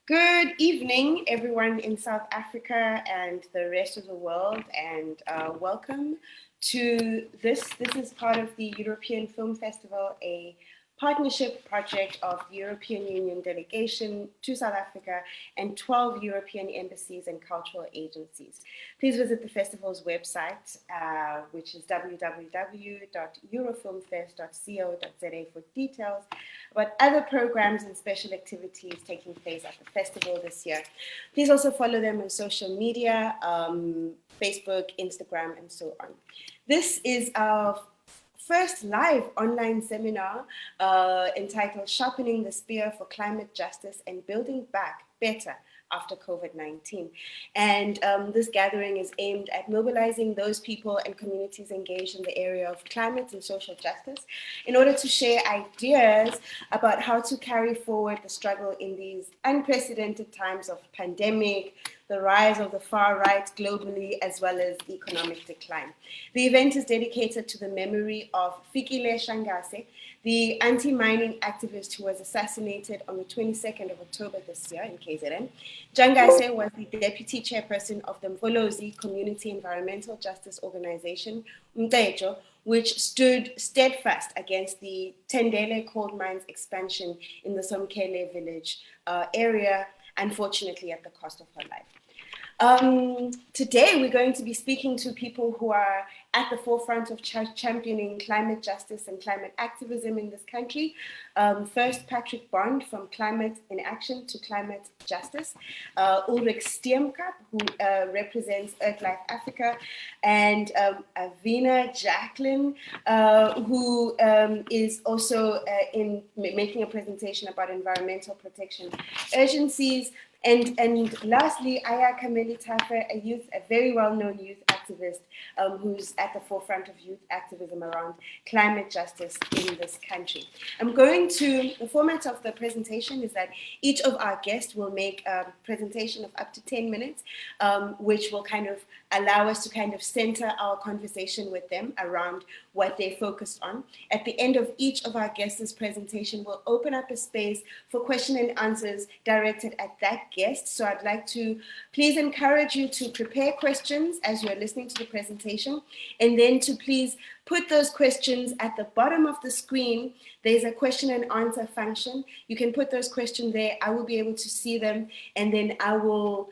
Good evening, everyone in South Africa and the rest of the world, and welcome to this. This is part of the European Film Festival, a partnership project of the European Union delegation to South Africa and 12 European embassies and cultural agencies. Please visit the festival's website, which is www.eurofilmfest.co.za for details about other programs and special activities taking place at the festival this year. Please also follow them on social media, Facebook, Instagram, and so on. This is our first live online seminar entitled Sharpening the Spear for Climate Justice and Building Back Better after COVID-19. And this gathering is aimed at mobilizing those people and communities engaged in the area of climate and social justice in order to share ideas about how to carry forward the struggle in these unprecedented times of pandemic, the rise of the far right globally, as well as economic decline. The event is dedicated to the memory of Fikile Shangase, the anti-mining activist who was assassinated on the 22nd of October this year in KZN. Shangase was the deputy chairperson of the Mfolozi Community Environmental Justice Organization, Mtejo, which stood steadfast against the Tendele coal mines expansion in the Somkele village area, unfortunately at the cost of her life. Today, we're going to be speaking to people who are at the forefront of championing climate justice and climate activism in this country. First, Patrick Bond from Climate in Action to Climate Justice. Ulrich Steenkamp, who represents Earthlife Africa, and Avena, Jacklin, who is also making a presentation about environmental protection urgencies. And lastly, Ayakha Melithafa, a very well-known youth activist who's at the forefront of youth activism around climate justice in this country. The format of the presentation is that each of our guests will make a presentation of up to 10 minutes, which will kind of allow us to kind of center our conversation with them around what they focused on. At the end of each of our guests' presentation, we'll open up a space for question and answers directed at that guest. So I'd like to please encourage you to prepare questions as you're listening to the presentation, and then to please put those questions at the bottom of the screen. There's a question and answer function. You can put those questions there. I will be able to see them, and then I will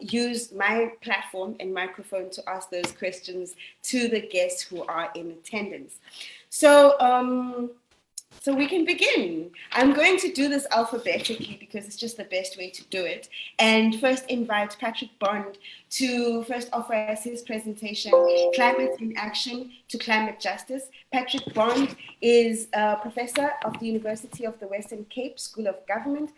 use my platform and microphone to ask those questions to the guests who are in attendance. So we can begin. I'm going to do this alphabetically because it's just the best way to do it. And first invite Patrick Bond to first offer us his presentation, Climate in Action to Climate Justice. Patrick Bond is a professor of the University of the Western Cape School of Government.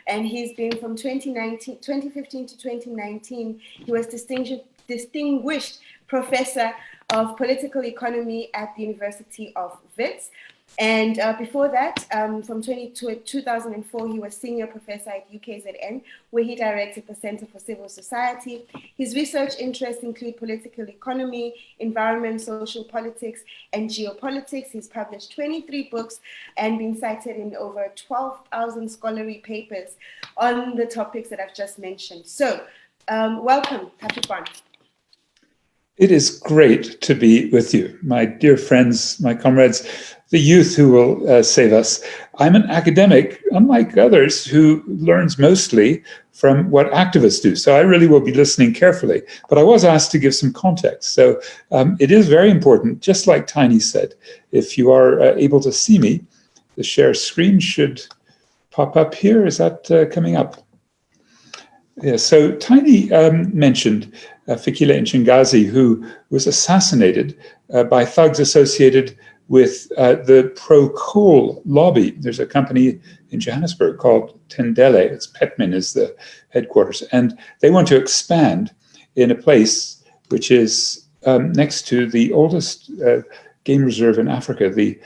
And he's been from 2015 to 2019. He was distinguished professor of political economy at the University of Wits. And before that, from 2004, he was senior professor at UKZN, where he directed the Center for Civil Society. His research interests include political economy, environment, social politics, and geopolitics. He's published 23 books and been cited in over 12,000 scholarly papers on the topics that I've just mentioned. So, welcome, Patrick Bond. It is great to be with you, my dear friends, my comrades, the youth who will save us. I'm an academic, unlike others, who learns mostly from what activists do. So I really will be listening carefully. But I was asked to give some context. So it is very important, just like Tiny said, if you are able to see me, the share screen should pop up here. Is that coming up? Yeah, so Tiny mentioned Fikile Nchingazi, who was assassinated by thugs associated with the pro-coal lobby. There's a company in Johannesburg called Tendele. It's Petmin is the headquarters. And they want to expand in a place which is next to the oldest game reserve in Africa, the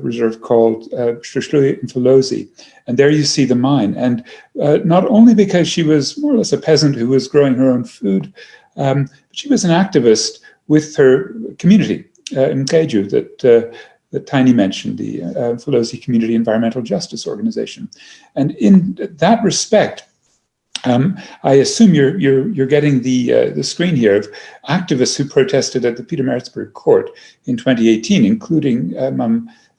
reserve called Mfolozi. And there you see the mine. And not only because she was more or less a peasant who was growing her own food, but she was an activist with her community, Mkeju, that Tiny mentioned, the Mfolozi Community Environmental Justice Organization. And in that respect, I assume you're getting the screen here of activists who protested at the Pietermaritzburg court in 2018, including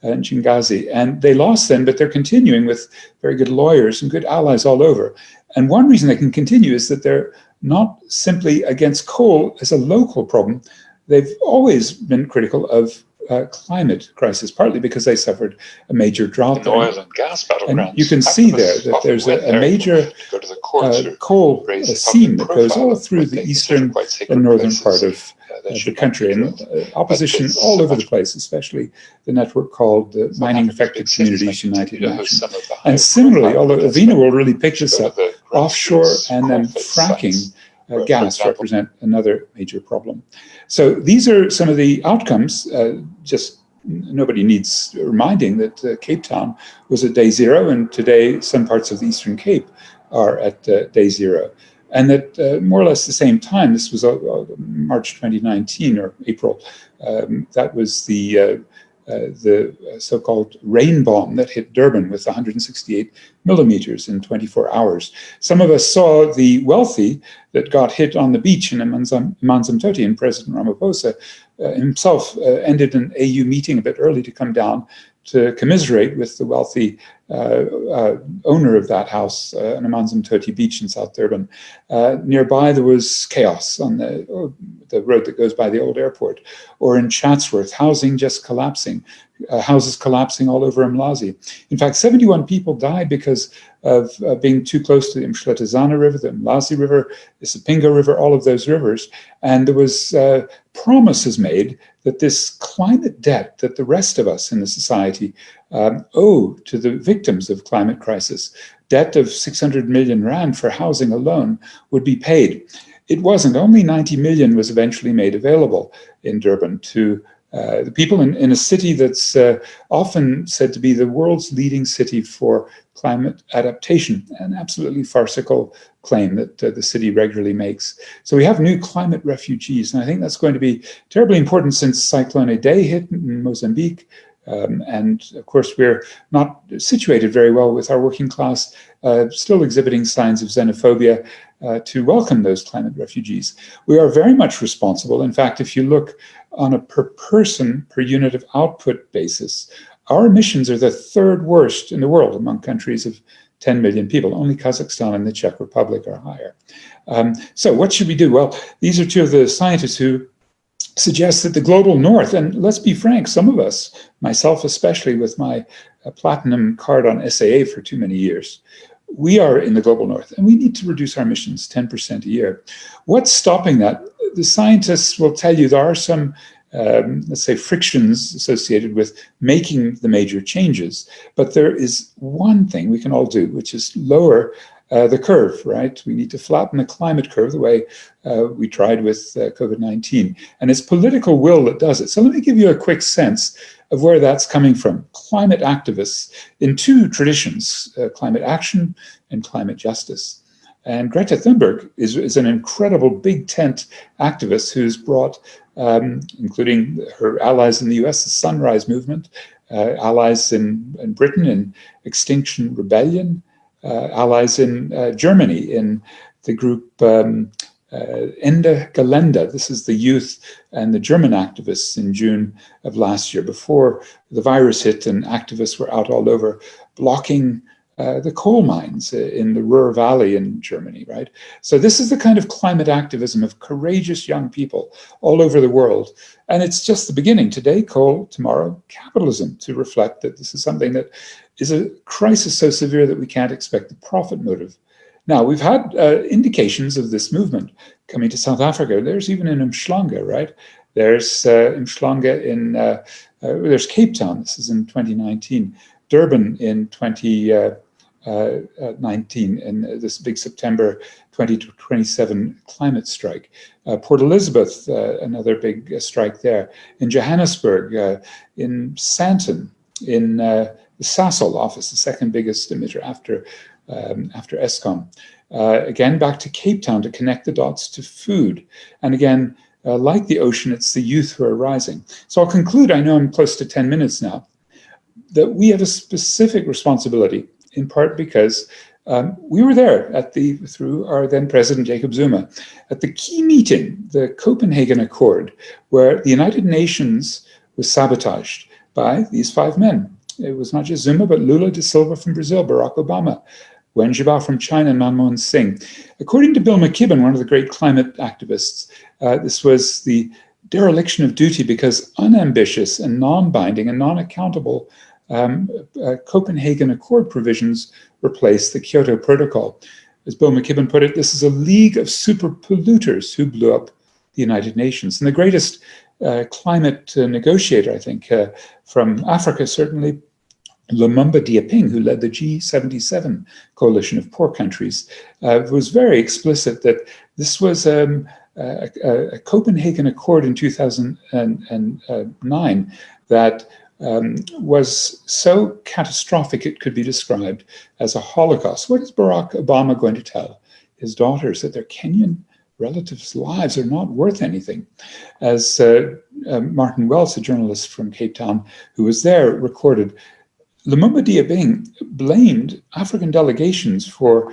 Nchingazi. And they lost then, but they're continuing with very good lawyers and good allies all over. And one reason they can continue is that they're not simply against coal as a local problem. They've always been critical of climate crisis, partly because they suffered a major drought there. Oil and gas battlegrounds. And you can see there that there's a major coal seam that goes all through the eastern and northern part of the country, and opposition all over the place, especially the network called the Mining Affected Communities United in Action. And similarly, although Avena will really pick this up, offshore and then fracking gas represent another major problem. So these are some of the outcomes. Just nobody needs reminding that Cape Town was at day zero, and today some parts of the Eastern Cape are at day zero. And at more or less the same time, this was March 2019 or April, that was the so-called rain bomb that hit Durban with 168 millimeters in 24 hours. Some of us saw the wealthy that got hit on the beach in Amanzimtoti, and President Ramaphosa himself ended an AU meeting a bit early to come down to commiserate with the wealthy owner of that house on Amanzimtoti beach in South Durban. Nearby there was chaos on the road that goes by the old airport, or in Chatsworth, housing just collapsing, houses collapsing all over Mlazi. In fact, 71 people died because of being too close to the Mshletazana River, the Mlazi River, the Sipingo River, all of those rivers. And there was promises made that this climate debt that the rest of us in the society owe to the victims of climate crisis, debt of 600 million rand for housing alone, would be paid. It wasn't. Only 90 million was eventually made available in Durban to the people in a city that's often said to be the world's leading city for climate adaptation, an absolutely farcical claim that the city regularly makes. So we have new climate refugees, and I think that's going to be terribly important since Cyclone Idai hit in Mozambique. And of course, we're not situated very well with our working class, still exhibiting signs of xenophobia to welcome those climate refugees. We are very much responsible. In fact, if you look on a per person, per unit of output basis, our emissions are the third worst in the world among countries of 10 million people. Only Kazakhstan and the Czech Republic are higher. So what should we do? Well, these are two of the scientists who suggest that the global north, and let's be frank, some of us, myself especially with my platinum card on SAA for too many years, we are in the global north, and we need to reduce our emissions 10% a year. What's stopping that? The scientists will tell you there are some, let's say, frictions associated with making the major changes, but there is one thing we can all do, which is lower the curve, right? We need to flatten the climate curve the way we tried with COVID-19. And it's political will that does it. So let me give you a quick sense of where that's coming from. Climate activists in two traditions, climate action and climate justice. And Greta Thunberg is an incredible big tent activist who's brought, including her allies in the US, the Sunrise Movement, allies in Britain in Extinction Rebellion, allies in Germany in the group Ende Gelände. This is the youth and the German activists in June of last year, before the virus hit and activists were out all over blocking the coal mines in the Ruhr Valley in Germany, right? So this is the kind of climate activism of courageous young people all over the world. And it's just the beginning. Today, coal, tomorrow, capitalism, to reflect that this is something that is a crisis so severe that we can't expect the profit motive. Now, we've had indications of this movement coming to South Africa. There's even in Umhlanga, right? There's Umhlanga in, there's Cape Town, this is in 2019, Durban in 2019, in this big September 2027 climate strike. Port Elizabeth, another big strike there. In Johannesburg, in Sandton, in the Sasol office, the second biggest emitter after Eskom. Again, back to Cape Town to connect the dots to food. And again, like the ocean, it's the youth who are rising. So I'll conclude, I know I'm close to 10 minutes now, that we have a specific responsibility, in part because We were there through our then President Jacob Zuma, at the key meeting, the Copenhagen Accord, where the United Nations was sabotaged by these 5 men. It was not just Zuma, but Lula da Silva from Brazil, Barack Obama, Wen Jiabao from China, and Manmohan Singh. According to Bill McKibben, one of the great climate activists, this was the dereliction of duty because unambitious and non-binding and non-accountable Copenhagen Accord provisions replaced the Kyoto Protocol. As Bill McKibben put it, this is a league of super polluters who blew up the United Nations. And the greatest climate negotiator, I think, from Africa, certainly, Lumumba Diaping, who led the G77 coalition of poor countries, was very explicit that this was a Copenhagen Accord in 2009 that was so catastrophic it could be described as a Holocaust. What is Barack Obama going to tell his daughters? That their Kenyan relatives' lives are not worth anything? As Martin Wells, a journalist from Cape Town who was there, recorded, Lumumba Diaping blamed African delegations for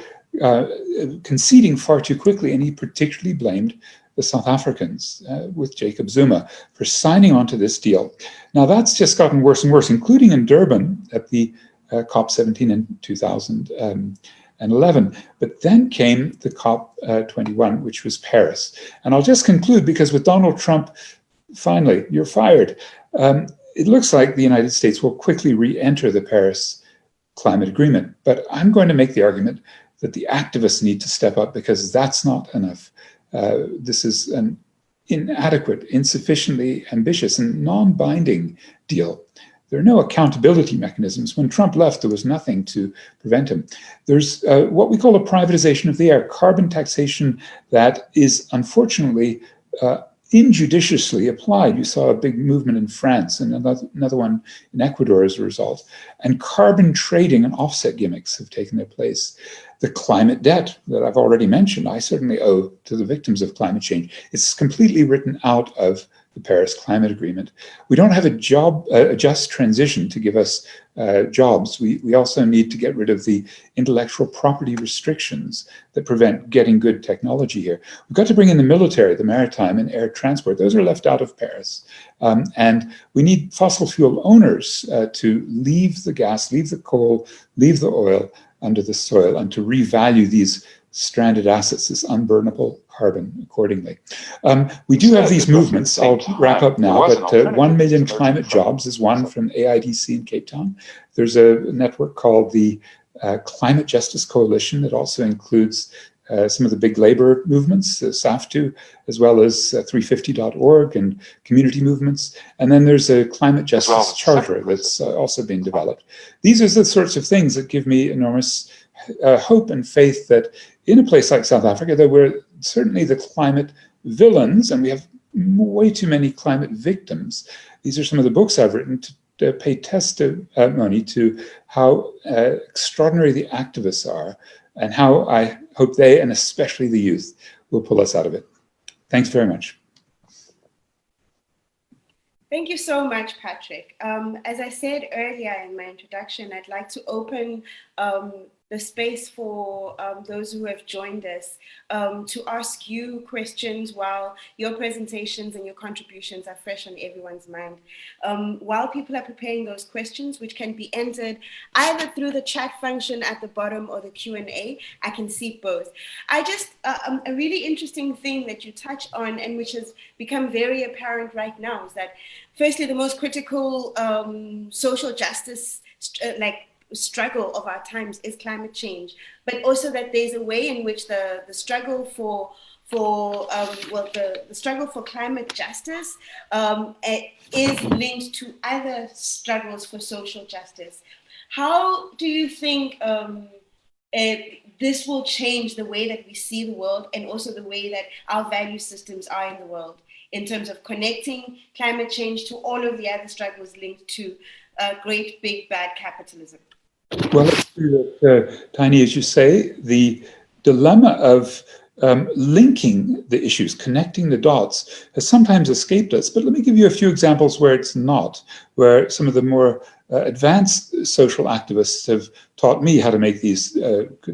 conceding far too quickly, and he particularly blamed the South Africans with Jacob Zuma for signing on to this deal. Now that's just gotten worse and worse, including in Durban at the COP17 in 2011. But then came the COP21, which was Paris. And I'll just conclude, because with Donald Trump, finally, you're fired. It looks like the United States will quickly re-enter the Paris Climate Agreement. But I'm going to make the argument that the activists need to step up, because that's not enough. This is an inadequate, insufficiently ambitious, and non-binding deal. There are no accountability mechanisms. When Trump left, there was nothing to prevent him. There's what we call a privatization of the air, carbon taxation that is unfortunately injudiciously applied. You saw a big movement in France and another one in Ecuador as a result. And carbon trading and offset gimmicks have taken their place. The climate debt that I've already mentioned, I certainly owe to the victims of climate change. It's completely written out of the Paris Climate Agreement. We don't have a just transition to give us jobs. We also need to get rid of the intellectual property restrictions that prevent getting good technology here. We've got to bring in the military, the maritime, and air transport. Those are left out of Paris. And we need fossil fuel owners to leave the gas, leave the coal, leave the oil under the soil, and to revalue these stranded assets, this unburnable carbon, accordingly. We do have these movements. I'll wrap up now, but 1 million climate jobs is one from AIDC in Cape Town. There's a network called the Climate Justice Coalition that also includes some of the big labor movements, SAFTU, as well as 350.org and community movements. And then there's a climate justice charter that's also being developed. These are the sorts of things that give me enormous hope and faith that in a place like South Africa, there were certainly the climate villains, and we have way too many climate victims. These are some of the books I've written to pay testimony to how extraordinary the activists are, and how I hope they, and especially the youth, will pull us out of it. Thanks very much. Thank you so much, Patrick. As I said earlier in my introduction, I'd like to open the space for those who have joined us to ask you questions while your presentations and your contributions are fresh on everyone's mind. While people are preparing those questions, which can be entered either through the chat function at the bottom or the Q&A, I can see both. A really interesting thing that you touch on, and which has become very apparent right now, is that firstly, the most critical social justice struggle of our times is climate change, but also that there's a way in which the struggle for the struggle for climate justice is linked to other struggles for social justice. How do you think this will change the way that we see the world, and also the way that our value systems are in the world, in terms of connecting climate change to all of the other struggles linked to great big bad capitalism? Well, it's true that, Tiny, as you say, the dilemma of linking the issues, connecting the dots, has sometimes escaped us. But let me give you a few examples where it's not, where some of the more advanced social activists have taught me how to make these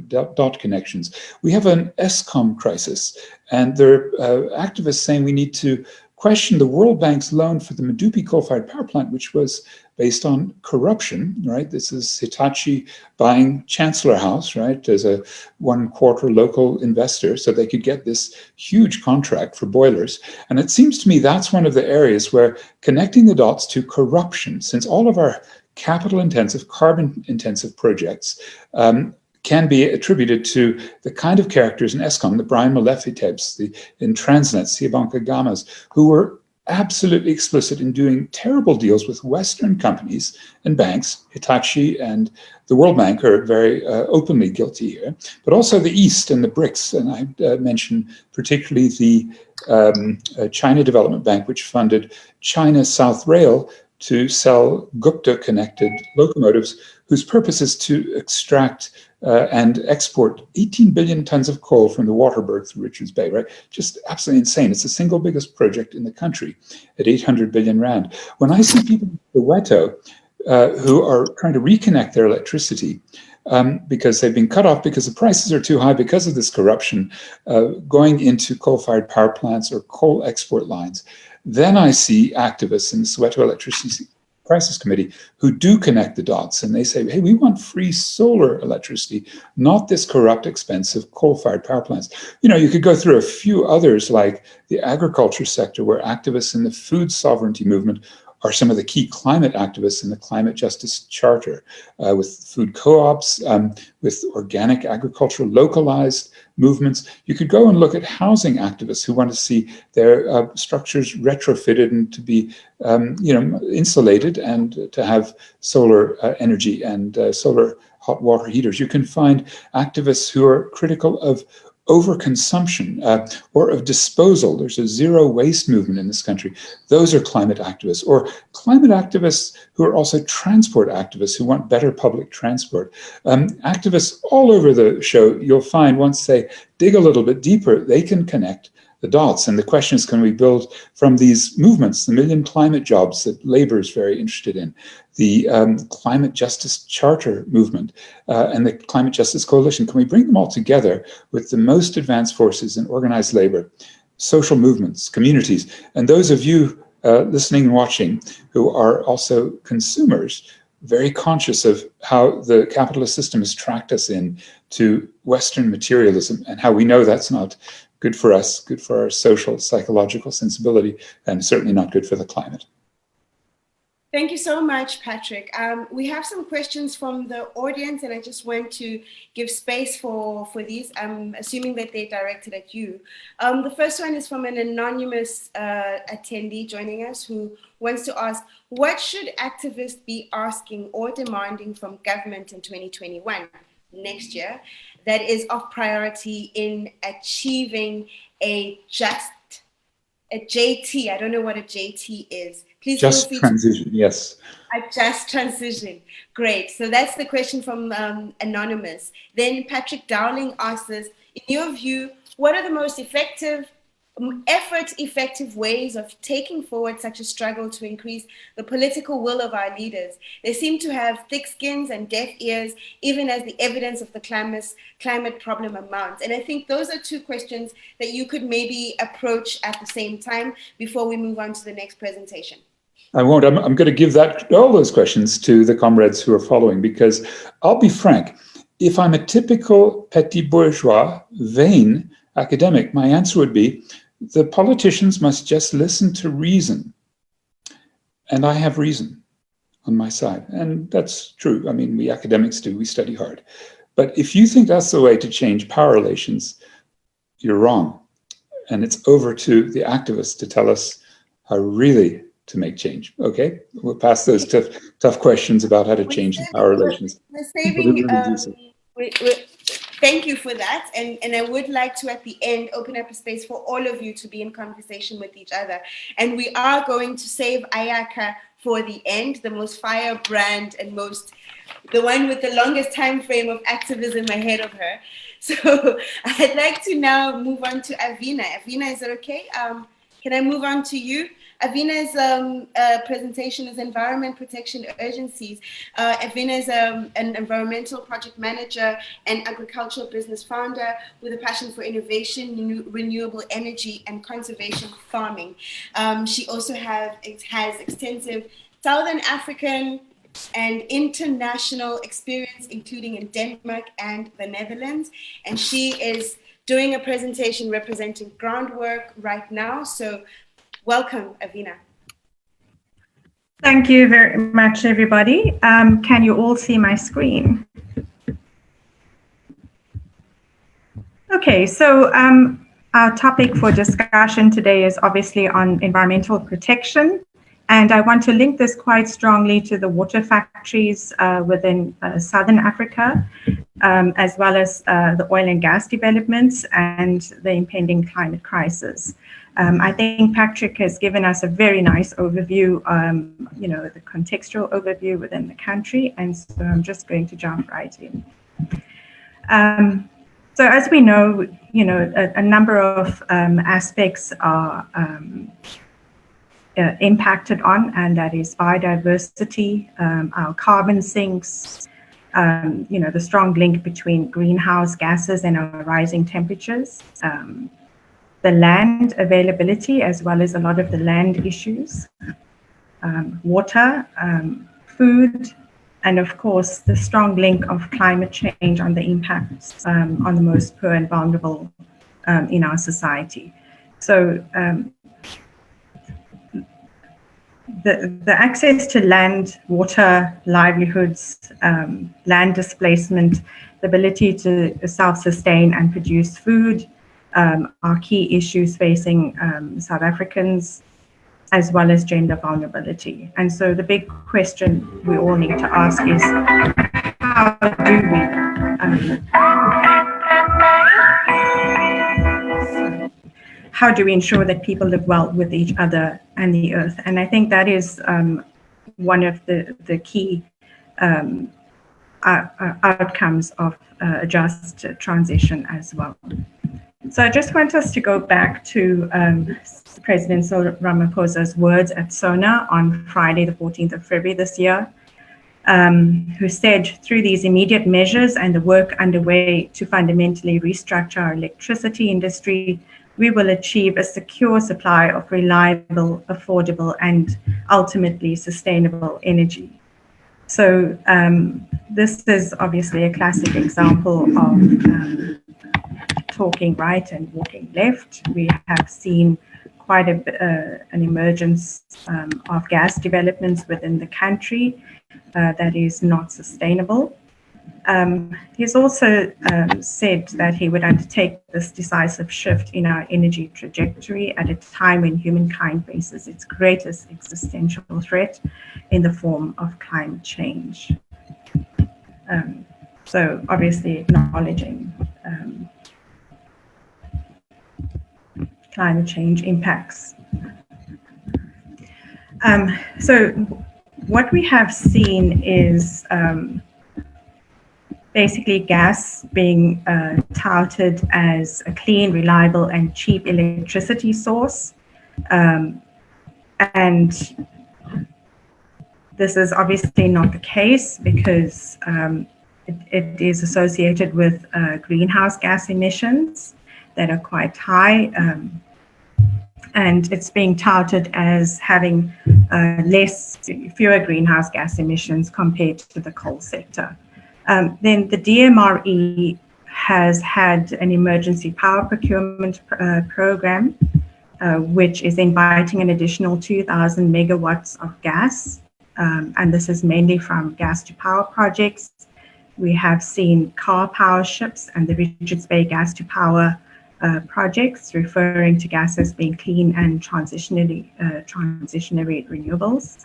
dot connections. We have an ESCOM crisis, and there are activists saying we need to question the World Bank's loan for the Medupi coal-fired power plant, which was based on corruption, right? This is Hitachi buying Chancellor House, right, as a 1/4 local investor so they could get this huge contract for boilers. And it seems to me that's one of the areas where connecting the dots to corruption, since all of our capital-intensive, carbon-intensive projects can be attributed to the kind of characters in ESCOM, the Brian Molefe types, in Transnet, Siabanka Gamas, who were absolutely explicit in doing terrible deals with Western companies and banks. Hitachi and the World Bank are very openly guilty here, but also the East and the BRICS. And I mentioned particularly the China Development Bank, which funded China South Rail to sell Gupta-connected locomotives, whose purpose is to extract and export 18 billion tons of coal from the Waterberg through Richards Bay, right? Just absolutely insane. It's the single biggest project in the country at 800 billion rand. When I see people in Soweto who are trying to reconnect their electricity because they've been cut off because the prices are too high because of this corruption, going into coal-fired power plants or coal export lines, then I see activists in the Soweto Electricity Crisis Committee who do connect the dots, and they say, hey, we want free solar electricity, not this corrupt, expensive coal-fired power plants. You know, you could go through a few others like the agriculture sector, where activists in the food sovereignty movement are some of the key climate activists in the Climate Justice Charter, with food co-ops, with organic agriculture, localized movements. You could go and look at housing activists who want to see their structures retrofitted and to be, insulated and to have solar energy and solar hot water heaters. You can find activists who are critical of overconsumption or of disposal. There's a zero waste movement in this country. Those are climate activists, or climate activists who are also transport activists who want better public transport. Activists all over the show, you'll find once they dig a little bit deeper, they can connect the dots. And the question is, can we build from these movements, the million climate jobs that labor is very interested in, the Climate Justice Charter movement, and the Climate Justice Coalition, can we bring them all together with the most advanced forces in organized labor, social movements, communities, and those of you listening and watching who are also consumers, very conscious of how the capitalist system has tracked us in to Western materialism and how we know that's not good for us, good for our social, psychological sensibility, and certainly not good for the climate. Thank you so much, Patrick. We have some questions from the audience, and I just want to give space for these. I'm assuming that they're directed at you. The first one is from an anonymous attendee joining us who wants to ask, what should activists be asking or demanding from government in 2021, next year, that is of priority in achieving a JT? I don't know what a JT is. Please just transition, yes. A just transition. Great. So that's the question from Anonymous. Then Patrick Dowling asks us, in your view, what are the most effective ways of taking forward such a struggle to increase the political will of our leaders? They seem to have thick skins and deaf ears, even as the evidence of the climate problem mounts. And I think those are two questions that you could maybe approach at the same time before we move on to the next presentation. I won't. I'm going to give all those questions to the comrades who are following, because I'll be frank. If I'm a typical petit bourgeois, vain academic, my answer would be, the politicians must just listen to reason. And I have reason on my side. And that's true. I mean, we academics do, we study hard. But if you think that's the way to change power relations, you're wrong. And it's over to the activists to tell us how really to make change. Okay, we'll pass those tough questions about how to change the power relations. We're saving, thank you for that. And I would like to, at the end, open up a space for all of you to be in conversation with each other. And we are going to save Ayakha for the end, the most firebrand and the one with the longest time frame of activism ahead of her. So I'd like to now move on to Avena. Avena, is it okay? Can I move on to you? Avena's presentation is Environment Protection Urgencies. Avena is an environmental project manager and agricultural business founder with a passion for innovation, renewable energy, and conservation farming. She also has extensive Southern African and international experience, including in Denmark and the Netherlands. And she is doing a presentation representing Groundwork right now. So welcome, Avena. Thank you very much, everybody. Can you all see my screen? Okay, so our topic for discussion today is obviously on environmental protection. And I want to link this quite strongly to the water factories within Southern Africa, as well as the oil and gas developments and the impending climate crisis. I think Patrick has given us a very nice overview, the contextual overview within the country, and so I'm just going to jump right in. So as we know, a number of aspects are impacted on, and that is biodiversity, our carbon sinks, the strong link between greenhouse gases and our rising temperatures, the land availability, as well as a lot of the land issues, water, food, and of course, the strong link of climate change on the impacts on the most poor and vulnerable in our society. So the access to land, water, livelihoods, land displacement, the ability to self-sustain and produce food are key issues facing South Africans, as well as gender vulnerability. And so the big question we all need to ask is, how do we ensure that people live well with each other and the earth? And I think that is one of the key outcomes of a just transition as well. So I just want us to go back to President Cyril Ramaphosa's words at SONA on Friday, the 14th of February this year, who said, through these immediate measures and the work underway to fundamentally restructure our electricity industry, we will achieve a secure supply of reliable, affordable, and ultimately sustainable energy. So this is obviously a classic example of talking right and walking left. We have seen quite an emergence of gas developments within the country that is not sustainable. He's also said that he would undertake this decisive shift in our energy trajectory at a time when humankind faces its greatest existential threat in the form of climate change. So obviously acknowledging climate change impacts. So what we have seen is basically gas being touted as a clean, reliable, and cheap electricity source. And this is obviously not the case because it is associated with greenhouse gas emissions that are quite high. And it's being touted as having fewer greenhouse gas emissions compared to the coal sector. Then the DMRE has had an emergency power procurement program, which is inviting an additional 2,000 megawatts of gas. And this is mainly from gas to power projects. We have seen car power ships and the Richards Bay gas to power projects, referring to gas as being clean and transitionary renewables.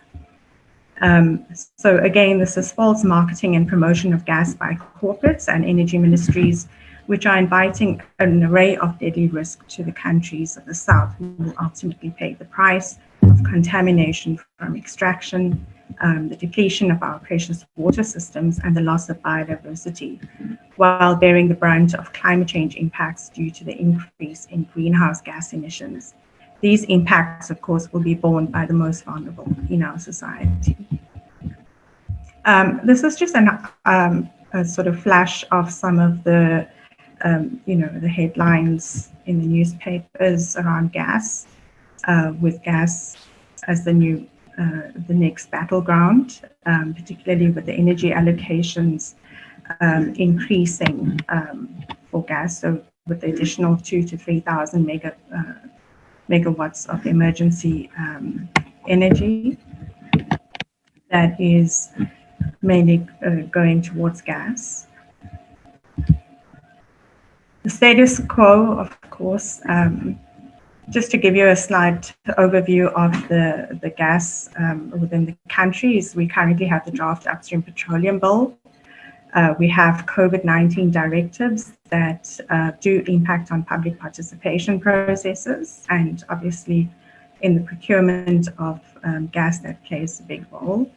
So again, this is false marketing and promotion of gas by corporates and energy ministries which are inviting an array of deadly risk to the countries of the South, who will ultimately pay the price of contamination from extraction, the depletion of our precious water systems, and the loss of biodiversity, while bearing the brunt of climate change impacts due to the increase in greenhouse gas emissions. These impacts, of course, will be borne by the most vulnerable in our society. This is just a sort of flash of some of the the headlines in the newspapers around gas, with gas as the next battleground, particularly with the energy allocations increasing for gas. So with the additional 2,000 to 3,000 megawatts of emergency energy that is mainly going towards gas. The status quo, of course, just to give you a slight overview of the gas within the countries, we currently have the draft upstream petroleum bill. We have COVID-19 directives that do impact on public participation processes, and obviously in the procurement of gas that plays a big role.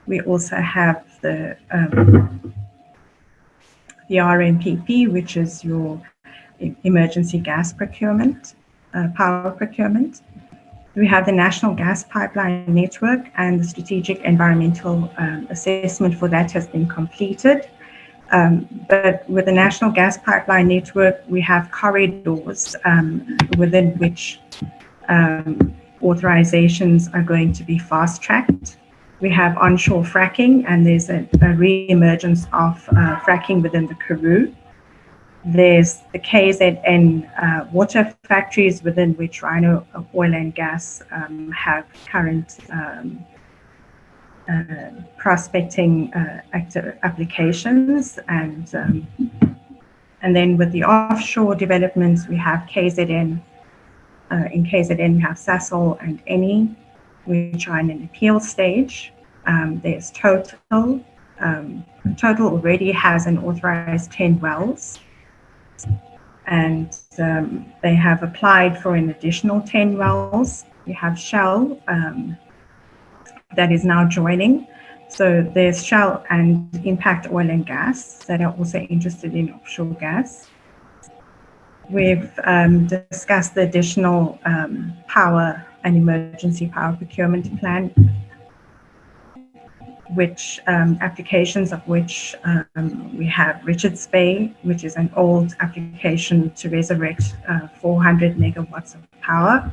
We also have the RMPP, which is your emergency gas procurement, power procurement. We have the National Gas Pipeline Network, and the strategic environmental assessment for that has been completed. But with the National Gas Pipeline Network, we have corridors within which authorizations are going to be fast-tracked. We have onshore fracking, and there's a re-emergence of fracking within the Karoo. There's the KZN water factories, within which Rhino Oil and Gas have current prospecting applications, and then with the offshore developments, we have KZN. In KZN, we have Sasol and Eni, which are in an appeal stage. There's Total. Total already has an authorized 10 wells, and they have applied for an additional 10 wells. We have Shell that is now joining. So there's Shell and Impact Oil and Gas that are also interested in offshore gas. We've discussed the additional power and emergency power procurement plan, which applications of which we have Richards Bay, which is an old application to resurrect 400 megawatts of power,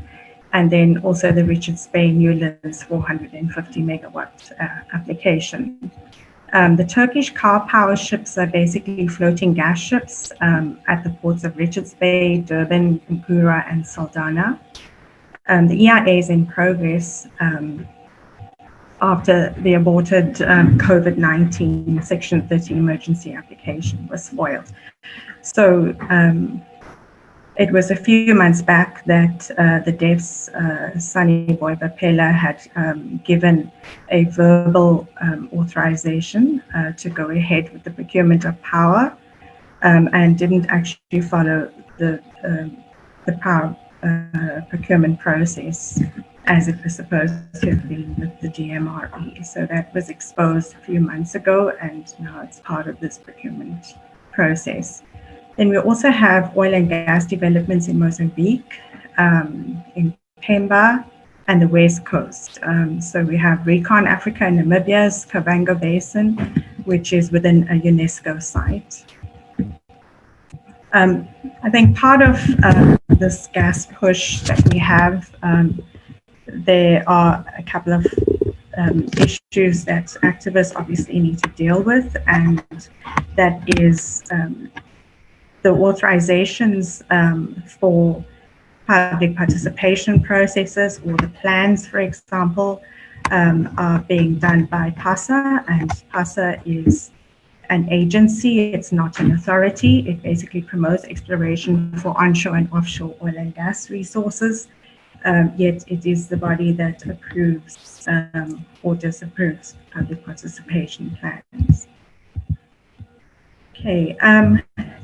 and then also the Richards Bay Newlands 450 megawatt application. The Turkish car power ships are basically floating gas ships at the ports of Richards Bay, Durban, Ngqura, and Saldanha. The EIA is in progress after the aborted COVID-19 Section 30 emergency application was foiled. So it was a few months back that the DEF's Sunny Boy Bapela had given a verbal authorization to go ahead with the procurement of power, and didn't actually follow the power procurement process as it was supposed to have been with the DMRE. So that was exposed a few months ago, and now it's part of this procurement process. Then we also have oil and gas developments in Mozambique, in Pemba, and the West Coast. So we have Recon Africa and Namibia's Kavango Basin, which is within a UNESCO site. I think part of this gas push that we have, there are a couple of issues that activists obviously need to deal with, and that is the authorizations for public participation processes, or the plans, for example, are being done by PASA, and PASA is an agency, it's not an authority. It basically promotes exploration for onshore and offshore oil and gas resources, yet it is the body that approves or disapproves public participation plans. Okay,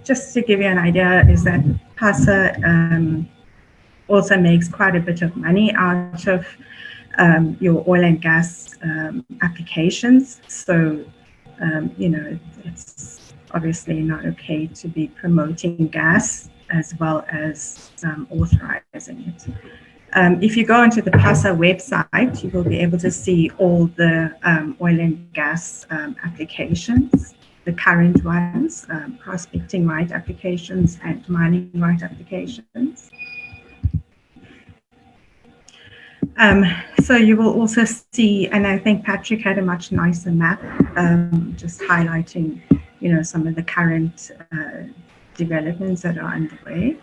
just to give you an idea, is that PASA also makes quite a bit of money out of your oil and gas applications. So, you know, it's obviously not okay to be promoting gas as well as authorizing it. If you go onto the PASA website, you will be able to see all the oil and gas applications, the current ones, prospecting right applications and mining right applications. So you will also see, and I think Patrick had a much nicer map, just highlighting, you know, some of the current developments that are underway.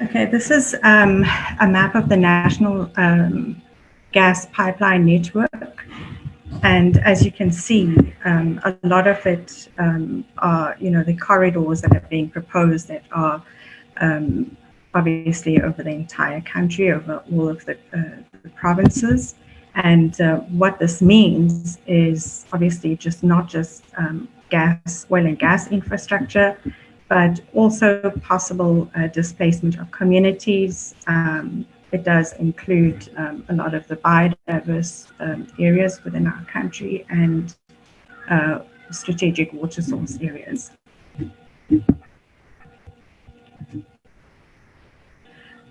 Okay, this is a map of the national gas pipeline network. And as you can see, a lot of it are, you know, the corridors that are being proposed that are obviously over the entire country, over all of the provinces. And what this means is obviously just not just gas, oil and gas infrastructure, but also possible displacement of communities. It does include a lot of the biodiverse areas within our country and strategic water source areas.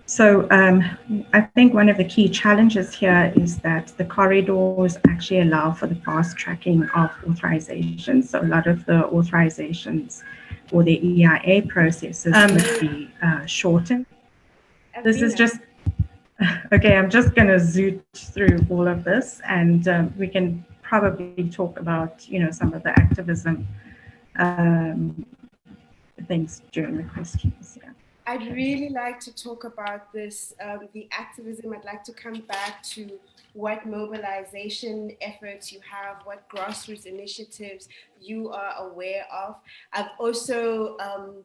So I think one of the key challenges here is that the corridors actually allow for the fast tracking of authorizations. So a lot of the authorizations or the EIA processes would be shortened. This is just, okay, I'm just going to zoom through all of this, and we can probably talk about, you know, some of the activism things during the questions. Yeah. I'd really like to talk about this, the activism. I'd like to come back to what mobilization efforts you have, what grassroots initiatives you are aware of. I've also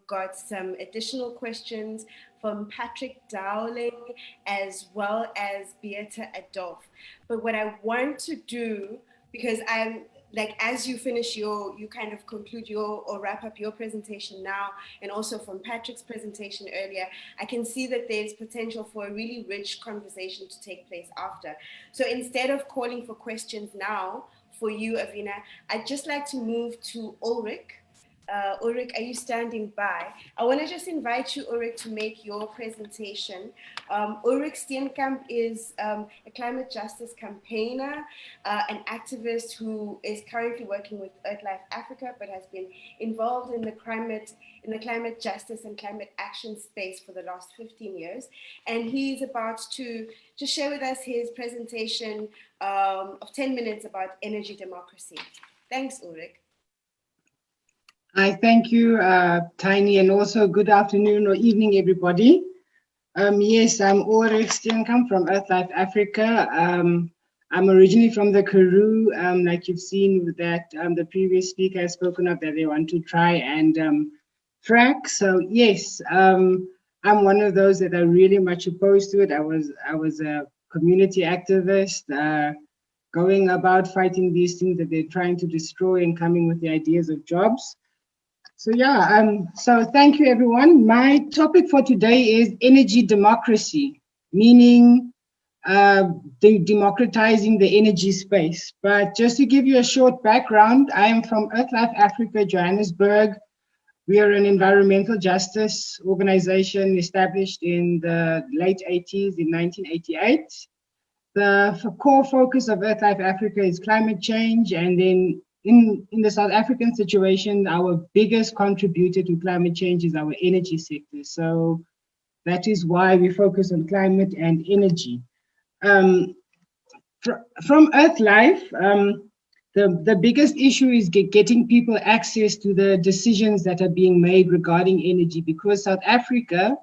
got some additional questions from Patrick Dowling as well as Beata Adolf. But what I want to do, because I'm like, as you finish you kind of conclude or wrap up your presentation now, and also from Patrick's presentation earlier, I can see that there's potential for a really rich conversation to take place after. So instead of calling for questions now for you, Avena, I'd just like to move to Ulrich. Ulrich, are you standing by? I want to just invite you, Ulrich, to make your presentation. Ulrich Steenkamp is a climate justice campaigner, an activist who is currently working with Earthlife Africa, but has been involved in the climate justice and climate action space for the last 15 years. And he's about to just share with us his presentation of 10 minutes about energy democracy. Thanks, Ulrich. I thank you, Tiny, and also good afternoon or evening, everybody. Yes, I'm Ulrich Steenkamp from Earthlife Africa. I'm originally from the Karoo, like you've seen that the previous speaker has spoken of that they want to try and frack. So yes, I'm one of those that are really much opposed to it. I was a community activist, going about fighting these things that they're trying to destroy and coming with the ideas of jobs. So yeah, so thank you everyone. My topic for today is energy democracy, meaning democratizing the energy space. But just to give you a short background, I am from Earthlife Africa, Johannesburg. We are an environmental justice organization established in the late 80s, in 1988. The core focus of Earthlife Africa is climate change, and then in the South African situation, our biggest contributor to climate change is our energy sector. So that is why we focus on climate and energy. From Earthlife, the biggest issue is getting people access to the decisions that are being made regarding energy, because South Africa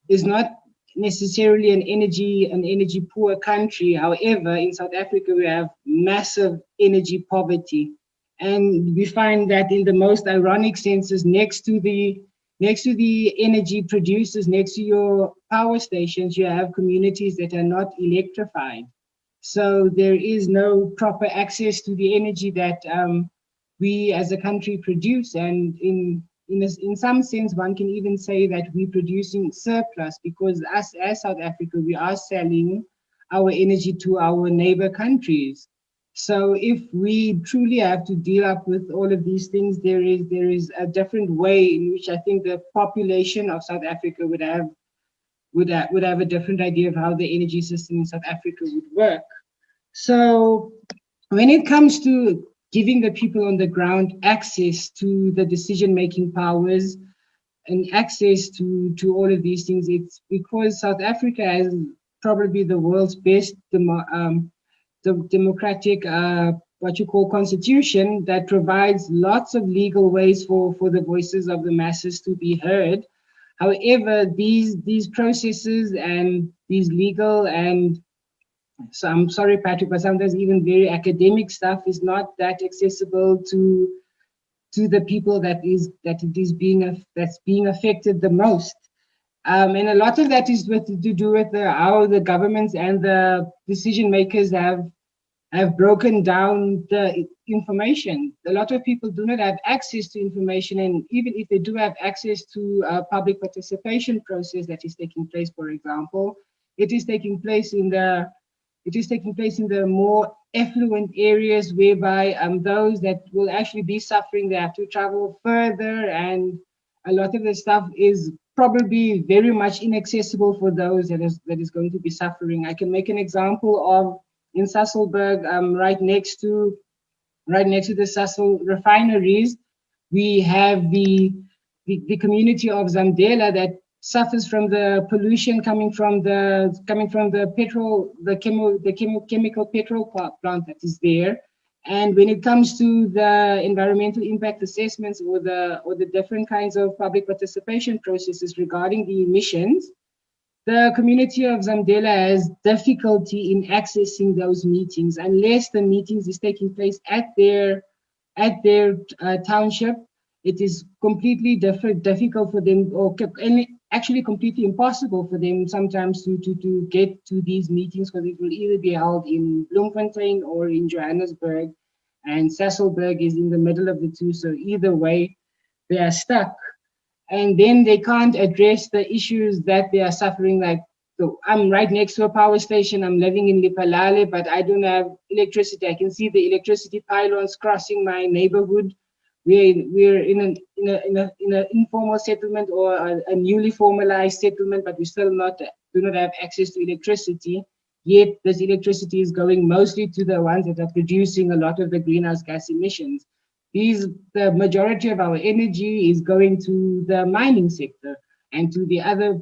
is not necessarily an energy poor country. However, in South Africa, we have massive energy poverty. And we find that in the most ironic senses, next to the energy producers, next to your power stations, you have communities that are not electrified. So there is no proper access to the energy that we as a country produce. And in some sense, one can even say that we're producing surplus, because us as South Africa, we are selling our energy to our neighbor countries. So if we truly have to deal up with all of these things, there is a different way in which I think the population of South Africa would have a different idea of how the energy system in South Africa would work. So when it comes to giving the people on the ground access to the decision-making powers and access to all of these things, it's because South Africa has probably the world's best democratic, what you call constitution, that provides lots of legal ways for the voices of the masses to be heard. However, these processes and these legal and, so I'm sorry, Patrick, but sometimes even very academic stuff is not that accessible to the people that's being affected the most. And a lot of that is to do with how the governments and the decision makers have broken down the information. A lot of people do not have access to information, and even if they do have access to a public participation process that is taking place, for example, it is taking place in the more affluent areas, whereby those that will actually be suffering, they have to travel further, and a lot of the stuff is probably very much inaccessible for those that is going to be suffering. I can make an example of in Sasolburg, right next to the Sasol refineries, we have the community of Zambela that suffers from the pollution coming from the chemical petrol plant that is there. And when it comes to the environmental impact assessments or the different kinds of public participation processes regarding the emissions, the community of Zambela has difficulty in accessing those meetings unless the meetings is taking place at their township. It is completely difficult for them, or actually completely impossible for them sometimes to get to these meetings, because it will either be held in Bloemfontein or in Johannesburg, and Sasolburg is in the middle of the two. So either way, they are stuck. And then they can't address the issues that they are suffering. Like, so I'm right next to a power station. I'm living in Lipalale, but I don't have electricity. I can see the electricity pylons crossing my neighborhood. We're in an informal settlement or a newly formalized settlement, but we still do not have access to electricity. Yet this electricity is going mostly to the ones that are producing a lot of the greenhouse gas emissions. The majority of our energy is going to the mining sector and to the other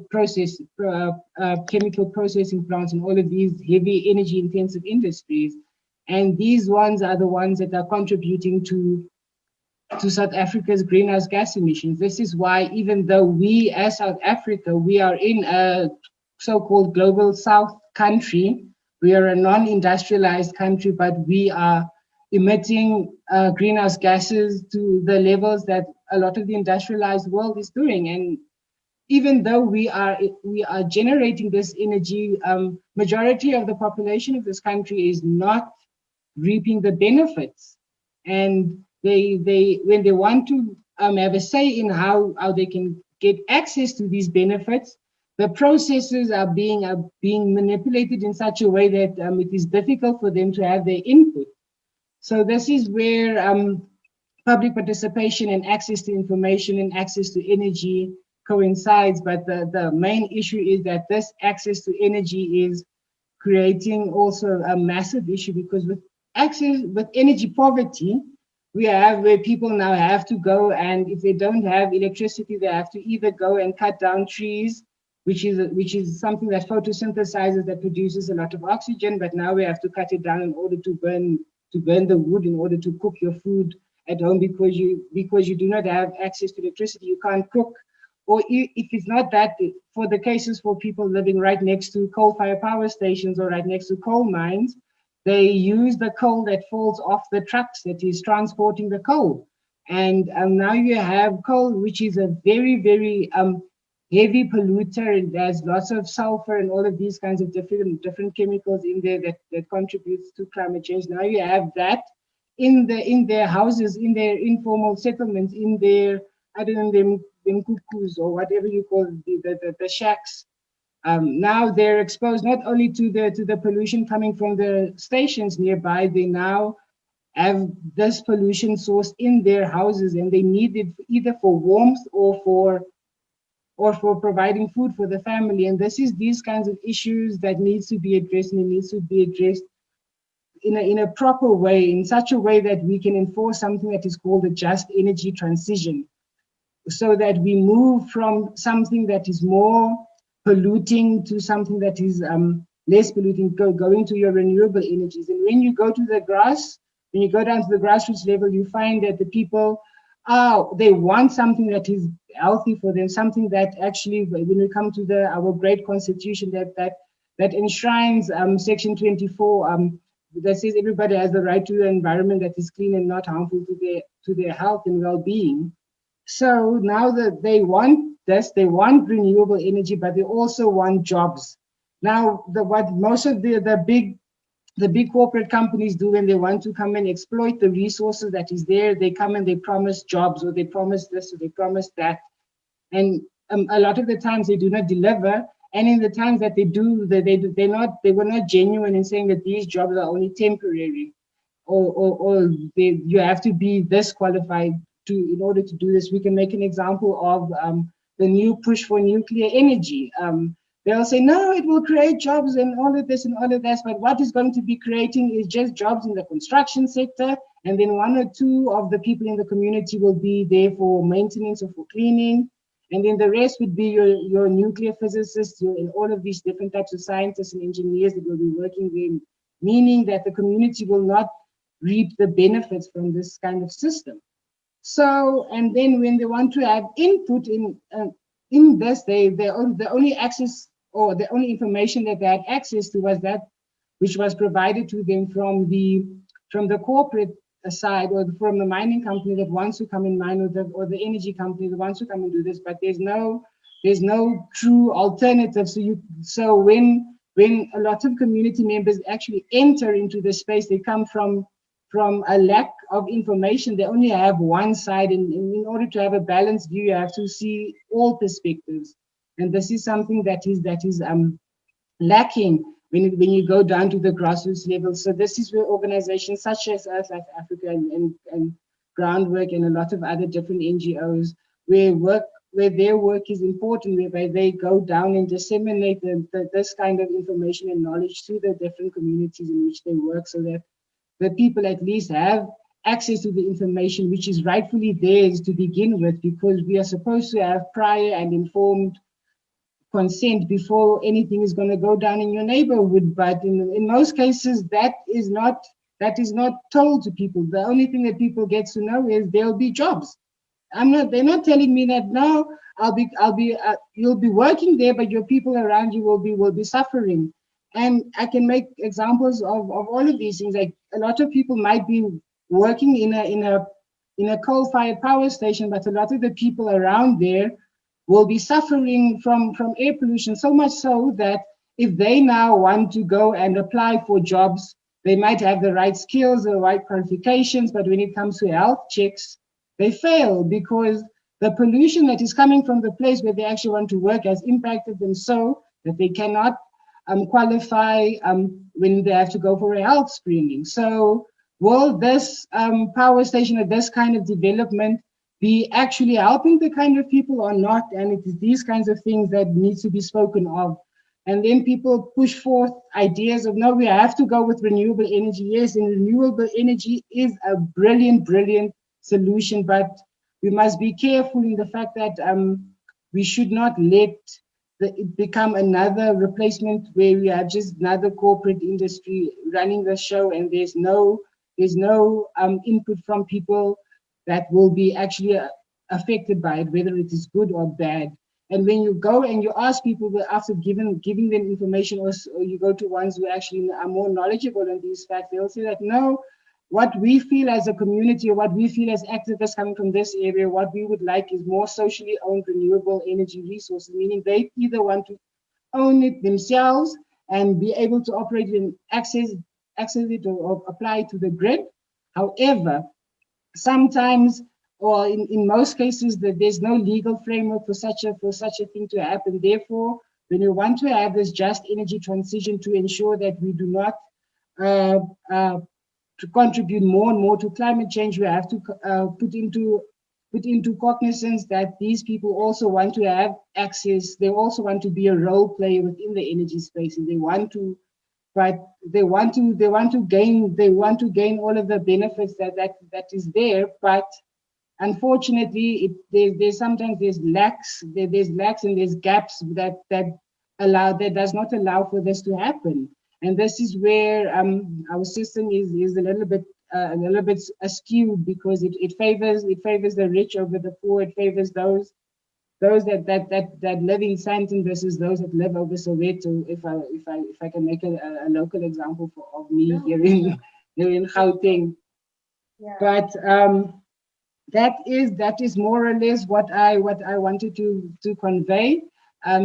chemical processing plants and all of these heavy energy intensive industries. And these ones are the ones that are contributing to South Africa's greenhouse gas emissions. This is why, even though we as South Africa, we are in a so-called global South country, we are a non-industrialized country, but we are emitting greenhouse gases to the levels that a lot of the industrialized world is doing. And even though we are generating this energy, majority of the population of this country is not reaping the benefits. And they when they want to have a say in how they can get access to these benefits, the processes are being manipulated in such a way that it is difficult for them to have their input. So this is where public participation and access to information and access to energy coincides. But the main issue is that this access to energy is creating also a massive issue, because with energy poverty, we have where people now have to go, and if they don't have electricity, they have to either go and cut down trees, which is something that photosynthesizes, that produces a lot of oxygen, but now we have to cut it down in order to burn the wood in order to cook your food at home, because you do not have access to electricity. You can't cook. Or if it's not that, for the cases for people living right next to coal-fired power stations or right next to coal mines, they use the coal that falls off the trucks that is transporting the coal. And now you have coal, which is a very, very heavy polluter. It has lots of sulfur and all of these kinds of different chemicals in there that contributes to climate change. Now you have that in their houses, in their informal settlements, in their, I don't know, them cuckoos or whatever you call the shacks. Now they're exposed not only to the pollution coming from the stations nearby, they now have this pollution source in their houses, and they need it either for warmth or for providing food for the family. And these kinds of issues that needs to be addressed, and it needs to be addressed in a proper way, in such a way that we can enforce something that is called a just energy transition, so that we move from something that is more polluting to something that is less polluting, going to your renewable energies. And when you go to the grass, when you go down to the grassroots level, you find that the people, they want something that is healthy for them, something that actually, when we come to our great constitution that enshrines section 24, that says everybody has the right to an environment that is clean and not harmful to their health and well-being. So now that they want this, they want renewable energy, but they also want jobs. Now, what most of the big corporate companies do when they want to come and exploit the resources that is there, they come and they promise jobs, or they promise this, or they promise that. And a lot of the times they do not deliver. And in the times that they do, they were not genuine in saying that these jobs are only temporary, or you have to be this qualified in order to do this. We can make an example of the new push for nuclear energy. They'll say, no, it will create jobs and all of this and all of that, but what is going to be creating is just jobs in the construction sector, and then 1 or 2 of the people in the community will be there for maintenance or for cleaning, and then the rest would be your nuclear physicists and all of these different types of scientists and engineers that will be working there, meaning that the community will not reap the benefits from this kind of system. So, and then when they want to have input in this, the only access, or the only information that they had access to was that which was provided to them from the corporate side, or from the mining company that wants to come and mine, or the energy company that wants to come and do this. But there's no true alternative. So when a lot of community members actually enter into the space, they come from a lack of information. They only have one side, and in order to have a balanced view, you have to see all perspectives. And this is something that is lacking when you go down to the grassroots level. So this is where organizations such as Earthlife Africa and Groundwork and a lot of other different NGOs, where their work is important, whereby they go down and disseminate this kind of information and knowledge to the different communities in which they work, so that the people at least have access to the information which is rightfully theirs to begin with, because we are supposed to have prior and informed consent before anything is going to go down in your neighborhood. But in most cases, that is not told to people. The only thing that people get to know is there'll be jobs. They're not telling me that now you'll be working there, but your people around you will be suffering. And I can make examples of all of these things. Like, a lot of people might be working in a coal-fired power station, but a lot of the people around there will be suffering from air pollution, so much so that if they now want to go and apply for jobs, they might have the right skills, the right qualifications, but when it comes to health checks, they fail, because the pollution that is coming from the place where they actually want to work has impacted them so that they cannot qualify when they have to go for a health screening. So will this power station, or this kind of development, be actually helping the kind of people or not? And it is these kinds of things that needs to be spoken of. And then people push forth ideas of, no, we have to go with renewable energy. Yes, and renewable energy is a brilliant, brilliant solution, but we must be careful in the fact that we should not let it become another replacement where we have just another corporate industry running the show, and there's no input from people that will be actually affected by it, whether it is good or bad. And when you go and you ask people after giving them information, or you go to ones who actually are more knowledgeable on these facts, they'll say that, no, what we feel as a community, or what we feel as activists coming from this area, what we would like is more socially owned renewable energy resources, meaning they either want to own it themselves and be able to operate and access it or apply it to the grid. However, sometimes, or in most cases, that there's no legal framework for such a thing to happen. Therefore, when we want to have this just energy transition to ensure that we do not to contribute more and more to climate change, we have to put into cognizance that these people also want to have access. They also want to be a role player within the energy space, and they want to gain all of the benefits that is there. But unfortunately, there's sometimes lacks and there's gaps that does not allow for this to happen. And this is where our system is a little bit askew, because it favors the rich over the poor. It favors those that live in Sandton versus those that live over Soweto. If I can make a local example of me here in Gauteng. Yeah. But that is more or less what I wanted to convey.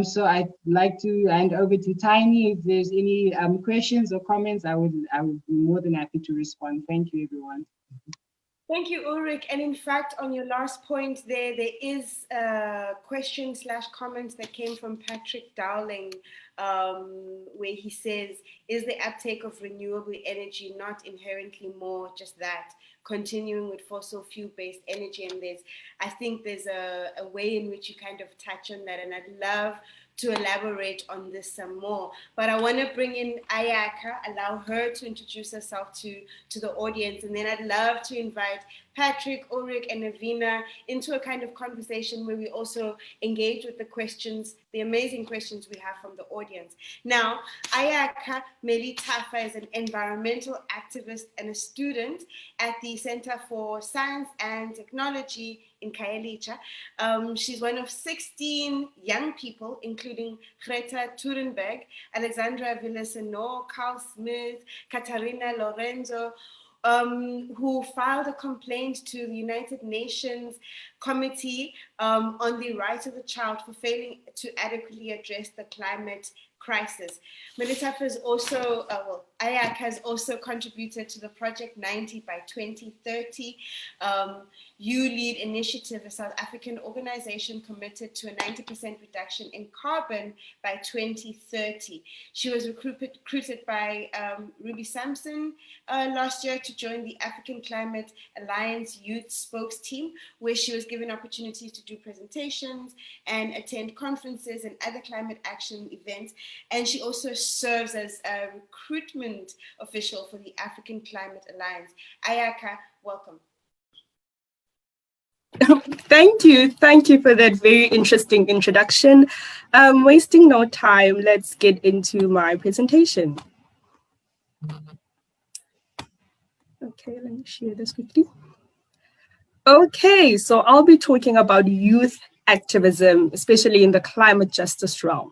So I'd like to hand over to Tiny. If there's any questions or comments, I would be more than happy to respond. Thank you, everyone. Thank you, Ulrich. And in fact, on your last point there is question/comments that came from Patrick Dowling, where he says, is the uptake of renewable energy not inherently more just that, continuing with fossil fuel-based energy? And I think there's a way in which you kind of touch on that, and I'd love to elaborate on this some more. But I want to bring in Ayakha, allow her to introduce herself to the audience, and then I'd love to invite Patrick, Ulrich, and Avena into a kind of conversation where we also engage with the questions, the amazing questions we have from the audience. Now, Ayakha Melithafa is an environmental activist and a student at the Center for Science and Technology in Khayelitsha. She's one of 16 young people, including Greta Thunberg, Alexandra Villaseñor, Carl Smith, Katarina Lorenzo, who filed a complaint to the United Nations Committee on the Rights of the Child for failing to adequately address the climate crisis. Melithafa is also, Ayakha has also contributed to the Project 90 by 2030. You Lead Initiative, a South African organization committed to a 90% reduction in carbon by 2030. She was recruited by Ruby Sampson last year to join the African Climate Alliance Youth Spokes team, where she was given opportunities to do presentations and attend conferences and other climate action events. And she also serves as a recruitment official for the African Climate Alliance. Ayakha, welcome. Thank you for that very interesting introduction. Wasting no time, let's get into my presentation. Okay, let me share this quickly. Okay, so I'll be talking about youth activism, especially in the climate justice realm.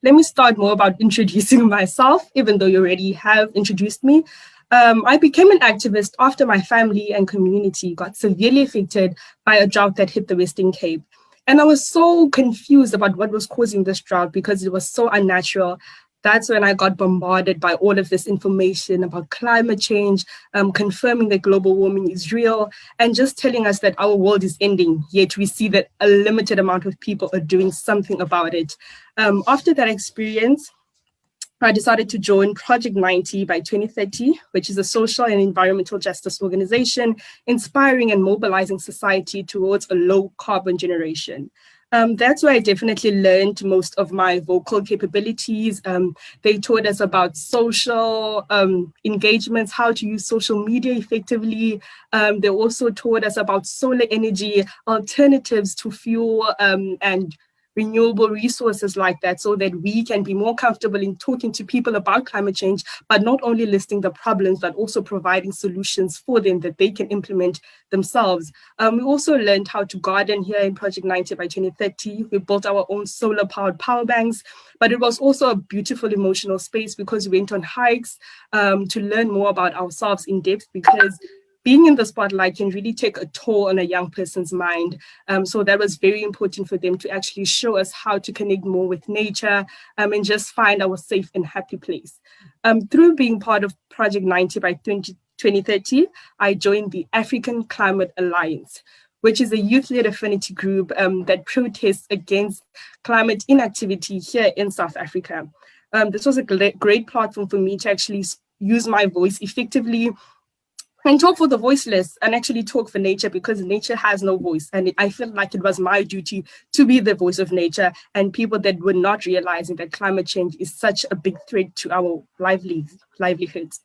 Let me start more about introducing myself, even though you already have introduced me. I became an activist after my family and community got severely affected by a drought that hit the Western Cape. And I was so confused about what was causing this drought because it was so unnatural. That's when I got bombarded by all of this information about climate change, confirming that global warming is real, and just telling us that our world is ending, yet we see that a limited amount of people are doing something about it. After that experience, I decided to join Project 90 by 2030, which is a social and environmental justice organization inspiring and mobilizing society towards a low carbon generation. That's where I definitely learned most of my vocal capabilities. They taught us about social engagements, how to use social media effectively. They also taught us about solar energy, alternatives to fuel, and renewable resources like that, so that we can be more comfortable in talking to people about climate change, but not only listing the problems, but also providing solutions for them that they can implement themselves. We also learned how to garden here in Project 90 by 2030. We built our own solar-powered power banks, but it was also a beautiful emotional space because we went on hikes to learn more about ourselves in depth, because being in the spotlight can really take a toll on a young person's mind. So that was very important for them to actually show us how to connect more with nature and just find our safe and happy place. Through being part of Project 90 by 2030, I joined the African Climate Alliance, which is a youth-led affinity group that protests against climate inactivity here in South Africa. This was a great platform for me to actually use my voice effectively and talk for the voiceless and actually talk for nature, because nature has no voice. And I felt like it was my duty to be the voice of nature and people that were not realizing that climate change is such a big threat to our livelihoods.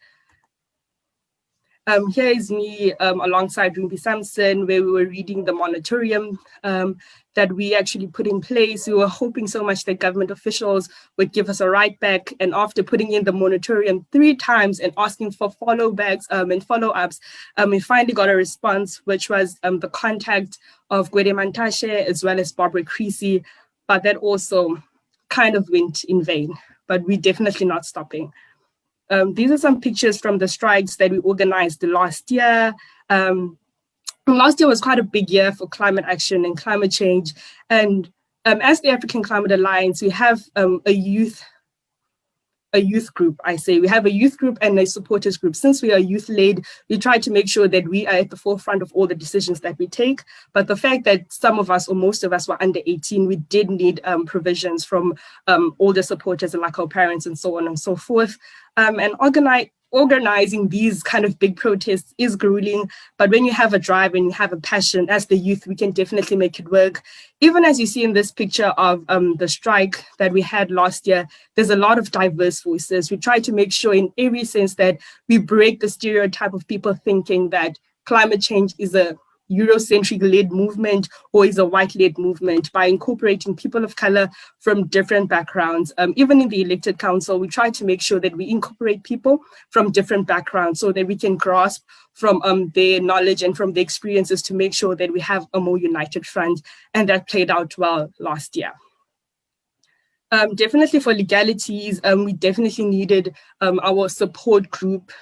Here is me alongside Ruby Sampson, where we were reading the moratorium that we actually put in place. We were hoping so much that government officials would give us a right back. And after putting in the moratorium 3 times and asking for follow-backs and follow-ups, we finally got a response, which was the contact of Gwede Mantashe as well as Barbara Creasy, but that also kind of went in vain. But we're definitely not stopping. These are some pictures from the strikes that we organized last year. Last year was quite a big year for climate action and climate change. And as the African Climate Alliance, we have a youth group, I say. We have a youth group and a supporters group. Since we are youth-led, we try to make sure that we are at the forefront of all the decisions that we take. But the fact that some of us or most of us were under 18, we did need provisions from older supporters like our parents and so on and so forth. And organizing these kind of big protests is grueling, but when you have a drive and you have a passion as the youth, we can definitely make it work. Even as you see in this picture of the strike that we had last year, there's a lot of diverse voices. We try to make sure in every sense that we break the stereotype of people thinking that climate change is a Eurocentric-led movement or is a white-led movement, by incorporating people of color from different backgrounds. Even in the elected council, we try to make sure that we incorporate people from different backgrounds so that we can grasp from their knowledge and from their experiences to make sure that we have a more united front, and that played out well last year. Definitely for legalities, we definitely needed our support group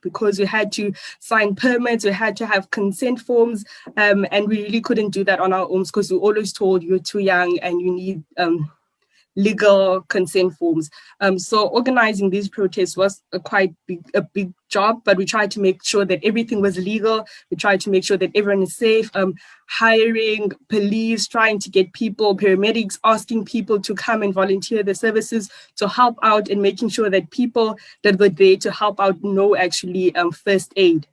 because we had to sign permits, we had to have consent forms, and we really couldn't do that on our own because we were always told you're too young and you need legal consent forms. So organizing these protests was a big job, but we tried to make sure that everything was legal. We tried to make sure that everyone is safe, hiring police, trying to get people, paramedics, asking people to come and volunteer their services to help out, and making sure that people that were there to help out know actually first aid.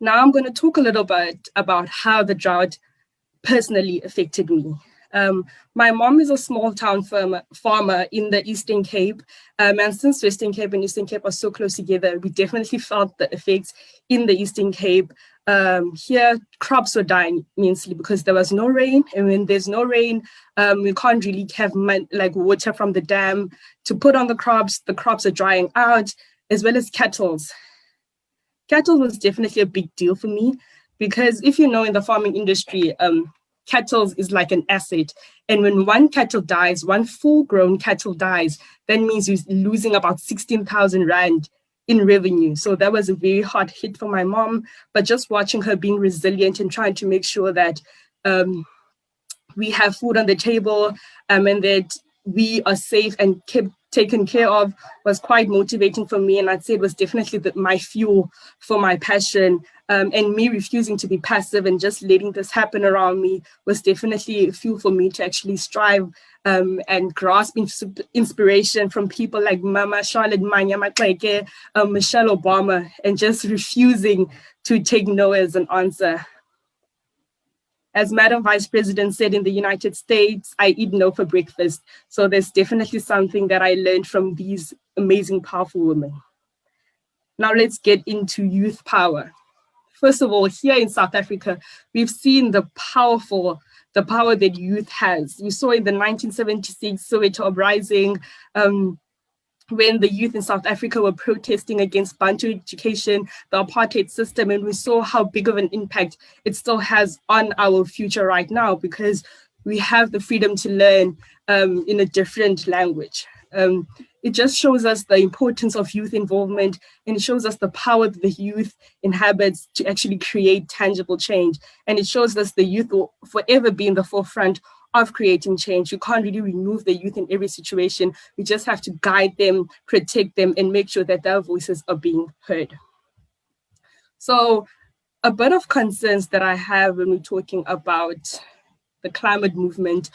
Now I'm going to talk a little bit about how the drought personally affected me. My mom is a small town farmer in the Eastern Cape, and since Western Cape and Eastern Cape are so close together, we definitely felt the effects in the Eastern Cape. Here, crops were dying immensely because there was no rain, and when there's no rain, we can't really have water from the dam to put on the crops. The crops are drying out, as well as cattle. Cattle was definitely a big deal for me because if you know, in the farming industry, cattle is like an asset. And when one cattle dies, one full-grown cattle dies, that means you're losing about 16,000 Rand in revenue. So that was a very hard hit for my mom. But just watching her being resilient and trying to make sure that we have food on the table and that we are safe and kept taken care of was quite motivating for me. And I'd say it was definitely my fuel for my passion. And me refusing to be passive and just letting this happen around me was definitely fuel for me to actually strive and grasp inspiration from people like Mama Charlotte Manya Matleke, Michelle Obama, and just refusing to take no as an answer. As Madam Vice President said in the United States, I eat no for breakfast. So there's definitely something that I learned from these amazing, powerful women. Now let's get into youth power. First of all, here in South Africa, we've seen the powerful the power that youth has. We saw in the 1976 Soweto uprising, when the youth in South Africa were protesting against Bantu education, the apartheid system, and we saw how big of an impact it still has on our future right now, because we have the freedom to learn in a different language. It just shows us the importance of youth involvement, and it shows us the power that the youth inhabits to actually create tangible change. And it shows us the youth will forever be in the forefront of creating change. You can't really remove the youth in every situation. We just have to guide them, protect them, and make sure that their voices are being heard. So a bit of concerns that I have when we're talking about the climate movement,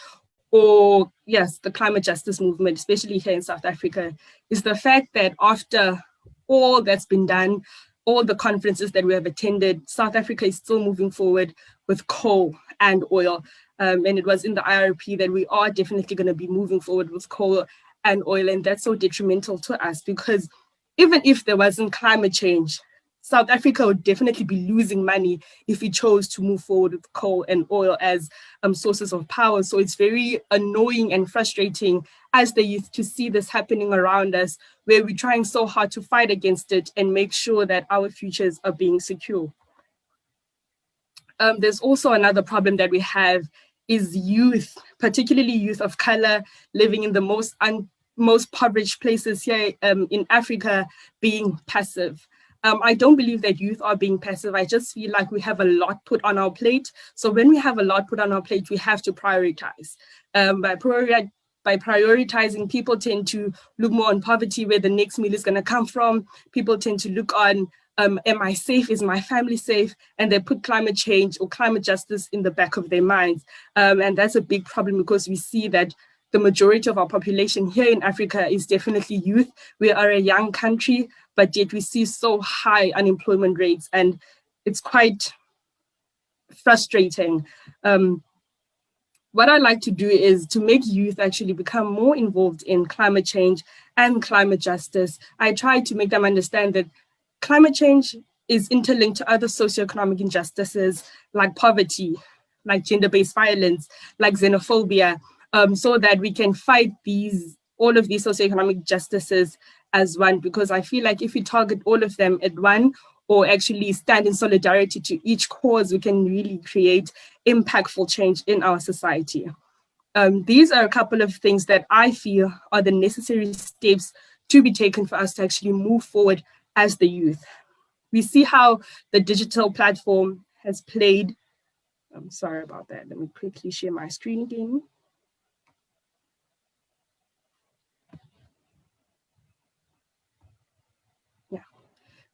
or yes, the climate justice movement, especially here in South Africa, is the fact that after all that's been done, all the conferences that we have attended, South Africa is still moving forward with coal and oil. And it was in the IRP that we are definitely going to be moving forward with coal and oil. And that's so detrimental to us, because even if there wasn't climate change, South Africa would definitely be losing money if we chose to move forward with coal and oil as sources of power. So it's very annoying and frustrating as the youth to see this happening around us, where we're trying so hard to fight against it and make sure that our futures are being secure. There's also another problem that we have is youth, particularly youth of color living in the most impoverished places here in Africa, being passive. I don't believe that youth are being passive. I just feel like we have a lot put on our plate. So when we have a lot put on our plate, we have to prioritize. By prioritizing, people tend to look more on poverty, where the next meal is going to come from. People tend to look on, am I safe? Is my family safe? And they put climate change or climate justice in the back of their minds. And that's a big problem, because we see that the majority of our population here in Africa is definitely youth. We are a young country, but yet we see so high unemployment rates, and it's quite frustrating. What I like to do is to make youth actually become more involved in climate change and climate justice. I try to make them understand that climate change is interlinked to other socioeconomic injustices like poverty, like gender-based violence, like xenophobia, so that we can fight all of these socioeconomic justices as one, because I feel like if we target all of them at one, or actually stand in solidarity to each cause, we can really create impactful change in our society. These are a couple of things that I feel are the necessary steps to be taken for us to actually move forward as the youth. We see how the digital platform has played. I'm sorry about that. Let me quickly share my screen again.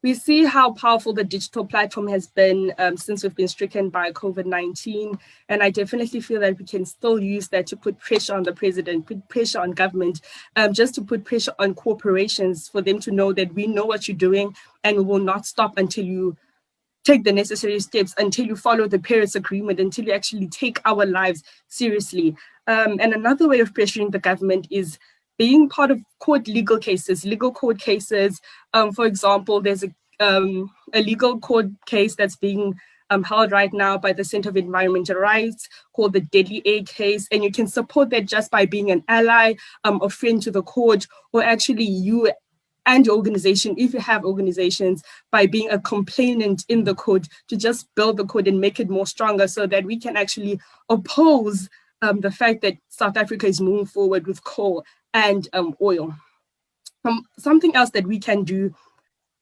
We see how powerful the digital platform has been since we've been stricken by COVID-19. And I definitely feel that we can still use that to put pressure on the president, put pressure on government, just to put pressure on corporations for them to know that we know what you're doing and we will not stop until you take the necessary steps, until you follow the Paris Agreement, until you actually take our lives seriously. And another way of pressuring the government is being part of legal court cases. For example, there's a legal court case that's being held right now by the Center of Environmental Rights called the Deadly Air case. And you can support that just by being an ally, a friend to the court, or actually you and your organization, if you have organizations, by being a complainant in the court, to just build the court and make it more stronger, so that we can actually oppose the fact that South Africa is moving forward with coal and oil. Something else that we can do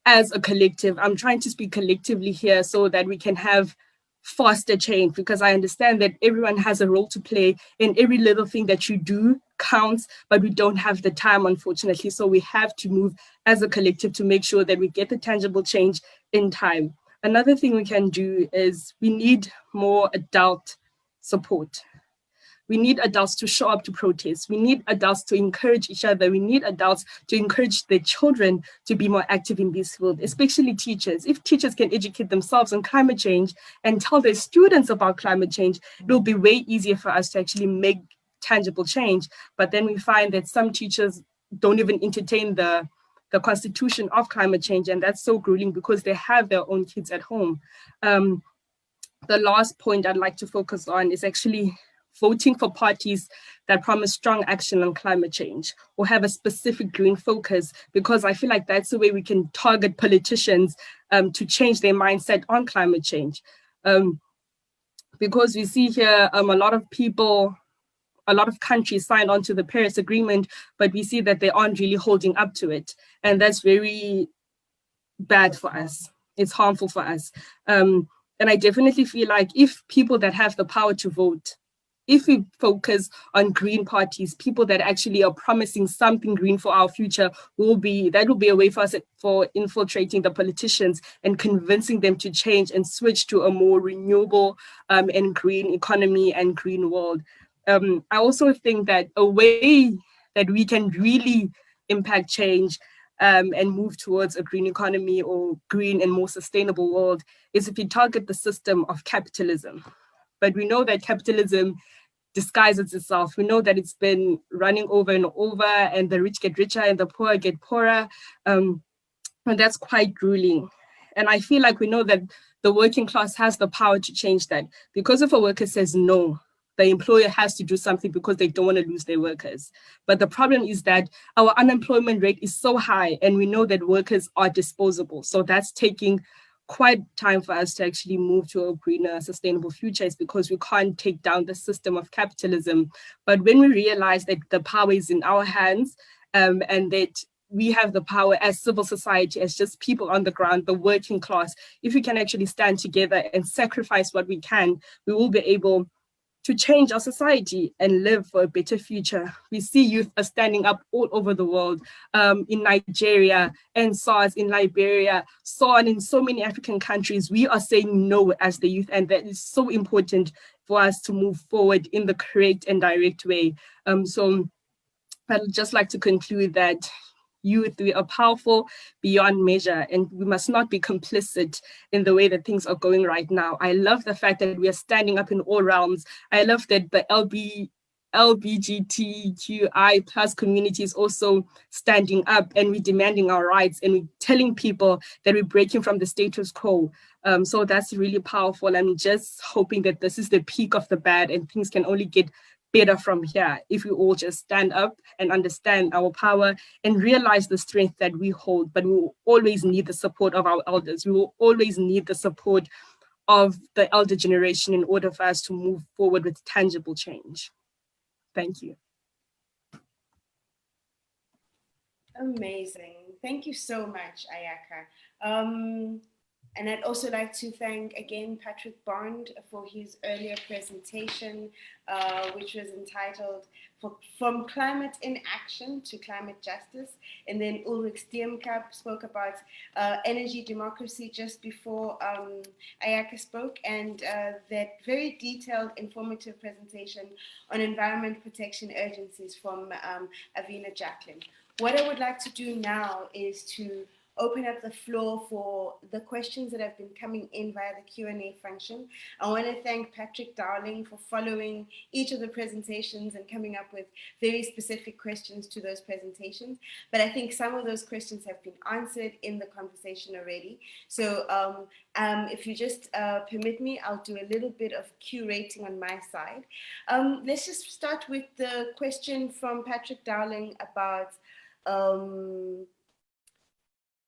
as a collective, I'm trying to speak collectively here so that we can have faster change, because I understand that everyone has a role to play, and every little thing that you do counts, but we don't have the time, unfortunately. So we have to move as a collective to make sure that we get the tangible change in time. Another thing we can do is we need more adult support. We need adults to show up to protest. We need adults to encourage each other. We need adults to encourage their children to be more active in this field, especially teachers. If teachers can educate themselves on climate change and tell their students about climate change, it will be way easier for us to actually make tangible change. But then we find that some teachers don't even entertain the constitution of climate change, and that's so grueling because they have their own kids at home. The last point I'd like to focus on is actually voting for parties that promise strong action on climate change or have a specific green focus, because I feel like that's the way we can target politicians to change their mindset on climate change. Because we see here a lot of people, a lot of countries signed on to the Paris Agreement, but we see that they aren't really holding up to it. And that's very bad for us. It's harmful for us. And I definitely feel like if people that have the power to vote, if we focus on green parties, people that actually are promising something green for our future, that will be a way for us for infiltrating the politicians and convincing them to change and switch to a more renewable and green economy and green world. I also think that a way that we can really impact change and move towards a green economy or green and more sustainable world is if we target the system of capitalism. But we know that capitalism disguises itself. We know that it's been running over and over, and the rich get richer and the poor get poorer. And that's quite grueling. And I feel like we know that the working class has the power to change that, because if a worker says no, the employer has to do something because they don't want to lose their workers. But the problem is that our unemployment rate is so high, and we know that workers are disposable. So that's taking quite time for us to actually move to a greener, sustainable future, is because we can't take down the system of capitalism. But when we realize that the power is in our hands, and that we have the power as civil society, as just people on the ground, the working class, if we can actually stand together and sacrifice what we can, we will be able to change our society and live for a better future. We see youth are standing up all over the world, in Nigeria and SARS in Liberia, so on in so many African countries. We are saying no as the youth, and that is so important for us to move forward in the correct and direct way. So I'd just like to conclude that youth, we are powerful beyond measure, and we must not be complicit in the way that things are going right now. I love the fact that we are standing up in all realms. I love that the LGBTQI plus community is also standing up, and we're demanding our rights, and we're telling people that we're breaking from the status quo. So that's really powerful. I'm just hoping that this is the peak of the bad, and things can only get better from here if we all just stand up and understand our power and realize the strength that we hold. But we will always need the support of our elders. We will always need the support of the elder generation in order for us to move forward with tangible change. Thank you. Amazing. Thank you so much, Ayakha. And I'd also like to thank again Patrick Bond for his earlier presentation, which was entitled From Climate Inaction to Climate Justice. And then Ulrich Steenkamp spoke about energy democracy just before Ayakha spoke, and that very detailed, informative presentation on environment protection urgencies from Avena Jacklin. What I would like to do now is to open up the floor for the questions that have been coming in via the Q&A function. I want to thank Patrick Dowling for following each of the presentations and coming up with very specific questions to those presentations. But I think some of those questions have been answered in the conversation already. So if you just permit me, I'll do a little bit of curating on my side. Let's just start with the question from Patrick Dowling about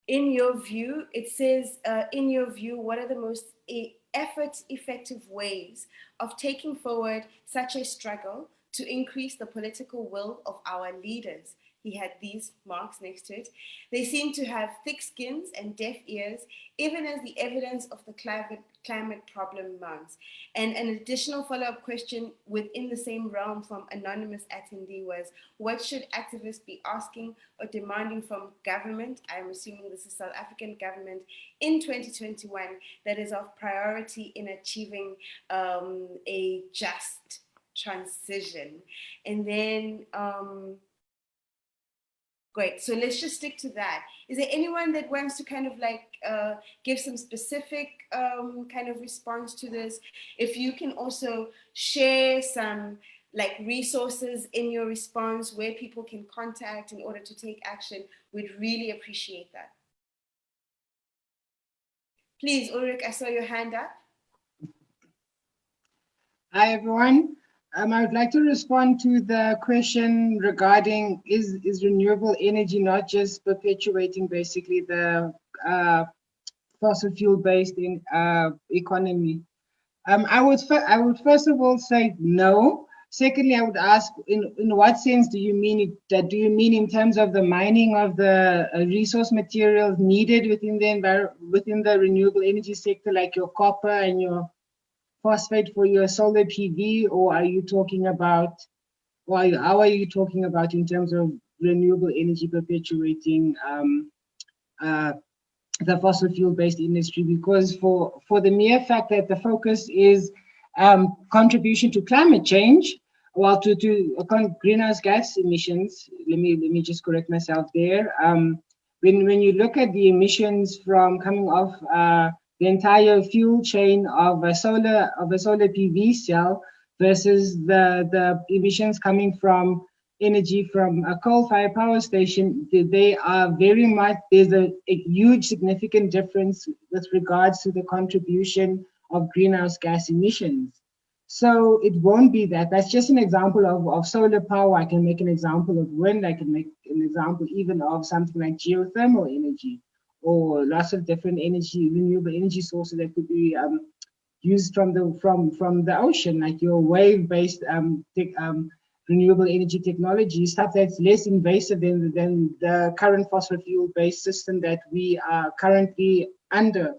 in your view, it says, in your view, what are the most effective ways of taking forward such a struggle to increase the political will of our leaders? He had these marks next to it. They seem to have thick skins and deaf ears, even as the evidence of the climate problem mounts. And an additional follow-up question within the same realm from anonymous attendee was, what should activists be asking or demanding from government, I'm assuming this is South African government, in 2021 that is of priority in achieving a just transition? And then, great, so let's just stick to that. Is there anyone that wants to kind of like give some specific kind of response to this? If you can also share some like resources in your response where people can contact in order to take action, we'd really appreciate that. Please, Ulrich, I saw your hand up. Hi, everyone. I would like to respond to the question regarding is renewable energy not just perpetuating basically the fossil fuel based economy? I would first of all say no. Secondly, I would ask in what sense do you mean it? Do you mean in terms of the mining of the resource materials needed within the renewable energy sector, like your copper and your phosphate for your solar PV, or are you talking about, how are you talking about in terms of renewable energy perpetuating the fossil fuel based industry? Because for the mere fact that the focus is contribution to climate change, well, to greenhouse gas emissions, let me just correct myself there. When you look at the emissions from coming off the entire fuel chain of a solar PV cell versus the emissions coming from energy from a coal-fired power station, they are very much, there's a huge significant difference with regards to the contribution of greenhouse gas emissions. So it won't be that. That's just an example of solar power. I can make an example of wind. I can make an example even of something like geothermal energy, or lots of different energy, renewable energy sources that could be used from the ocean, like your wave-based renewable energy technology, stuff that's less invasive than the current fossil fuel-based system that we are currently under.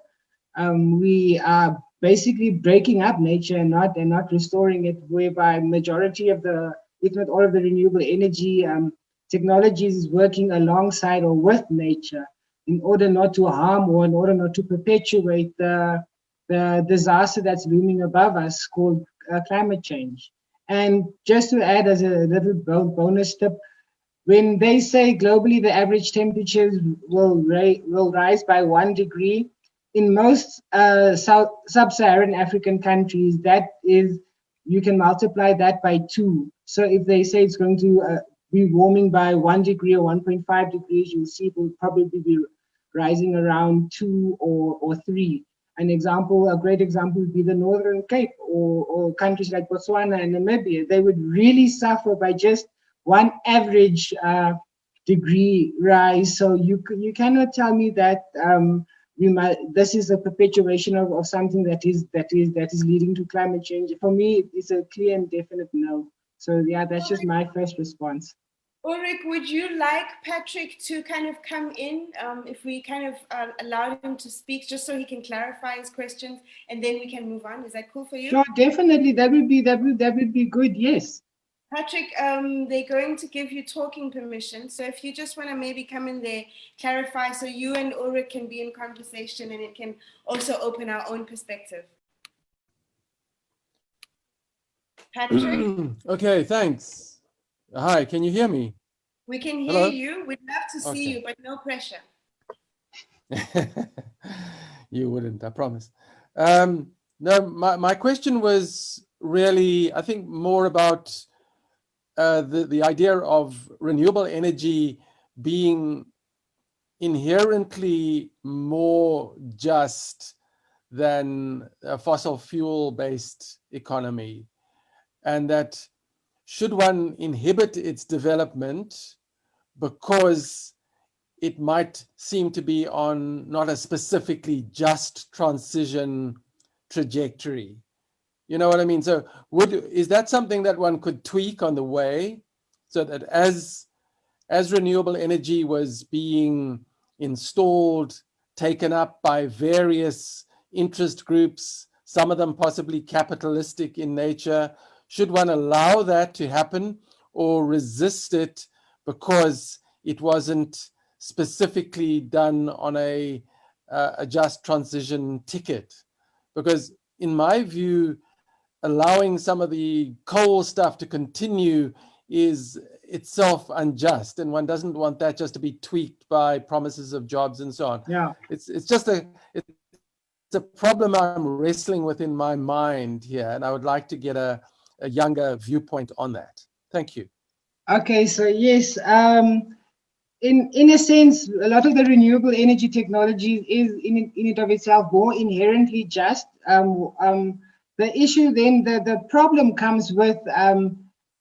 We are basically breaking up nature and not restoring it, whereby majority of the, if not all of the renewable energy technologies is working alongside or with nature in order not to harm or in order not to perpetuate the disaster that's looming above us called climate change. And just to add as a little bonus tip, when they say globally the average temperatures will rise by 1 degree, in most sub-Saharan African countries, that is, you can multiply that by 2. So if they say it's going to be warming by 1 degree or 1.5 degrees, you'll see it will probably be rising around 2 or 3. A great example would be the Northern Cape or countries like Botswana and Namibia. They would really suffer by just 1 average degree rise. So you cannot tell me that this is a perpetuation of something that is leading to climate change. For me, it's a clear and definite no. So yeah, that's just my first response. Ulrich, would you like Patrick to kind of come in, if we kind of allow him to speak, just so he can clarify his questions, and then we can move on? Is that cool for you? Sure, definitely. That would be good. Yes. Patrick, they're going to give you talking permission. So if you just want to maybe come in there, clarify, so you and Ulrich can be in conversation, and it can also open our own perspective. Patrick? Okay, thanks. Hi, can you hear me? We can hear Hello? you. We'd love to see you, but no pressure. You wouldn't, I promise. No, my question was really, I think, more about the idea of renewable energy being inherently more just than a fossil fuel-based economy, and that should one inhibit its development because it might seem to be on not a specifically just transition trajectory. You know what I mean? So is that something that one could tweak on the way, so that as renewable energy was being installed, taken up by various interest groups, some of them possibly capitalistic in nature, should one allow that to happen or resist it because it wasn't specifically done on a just transition ticket? Because in my view, allowing some of the coal stuff to continue is itself unjust, and one doesn't want that just to be tweaked by promises of jobs and so on. Yeah, it's a problem I'm wrestling with in my mind here, and I would like to get a younger viewpoint on that. Thank you. Okay, so yes, in a sense, a lot of the renewable energy technology is in and of itself more inherently just. The issue then, the problem comes with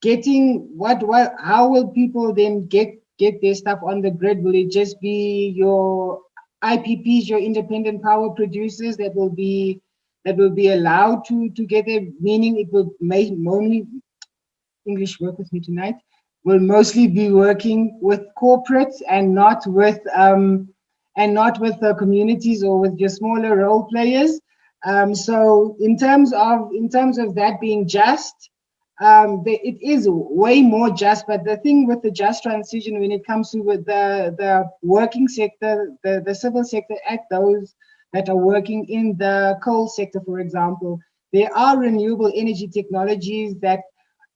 getting how will people then get their stuff on the grid? Will it just be your IPPs, your independent power producers that will be allowed to get their, meaning it will only, English work with me tonight, will mostly be working with corporates and not with the communities or with your smaller role players. So in terms of that being just, it is way more just. But the thing with the just transition, when it comes to with the working sector, the civil sector, at those that are working in the coal sector, for example, there are renewable energy technologies that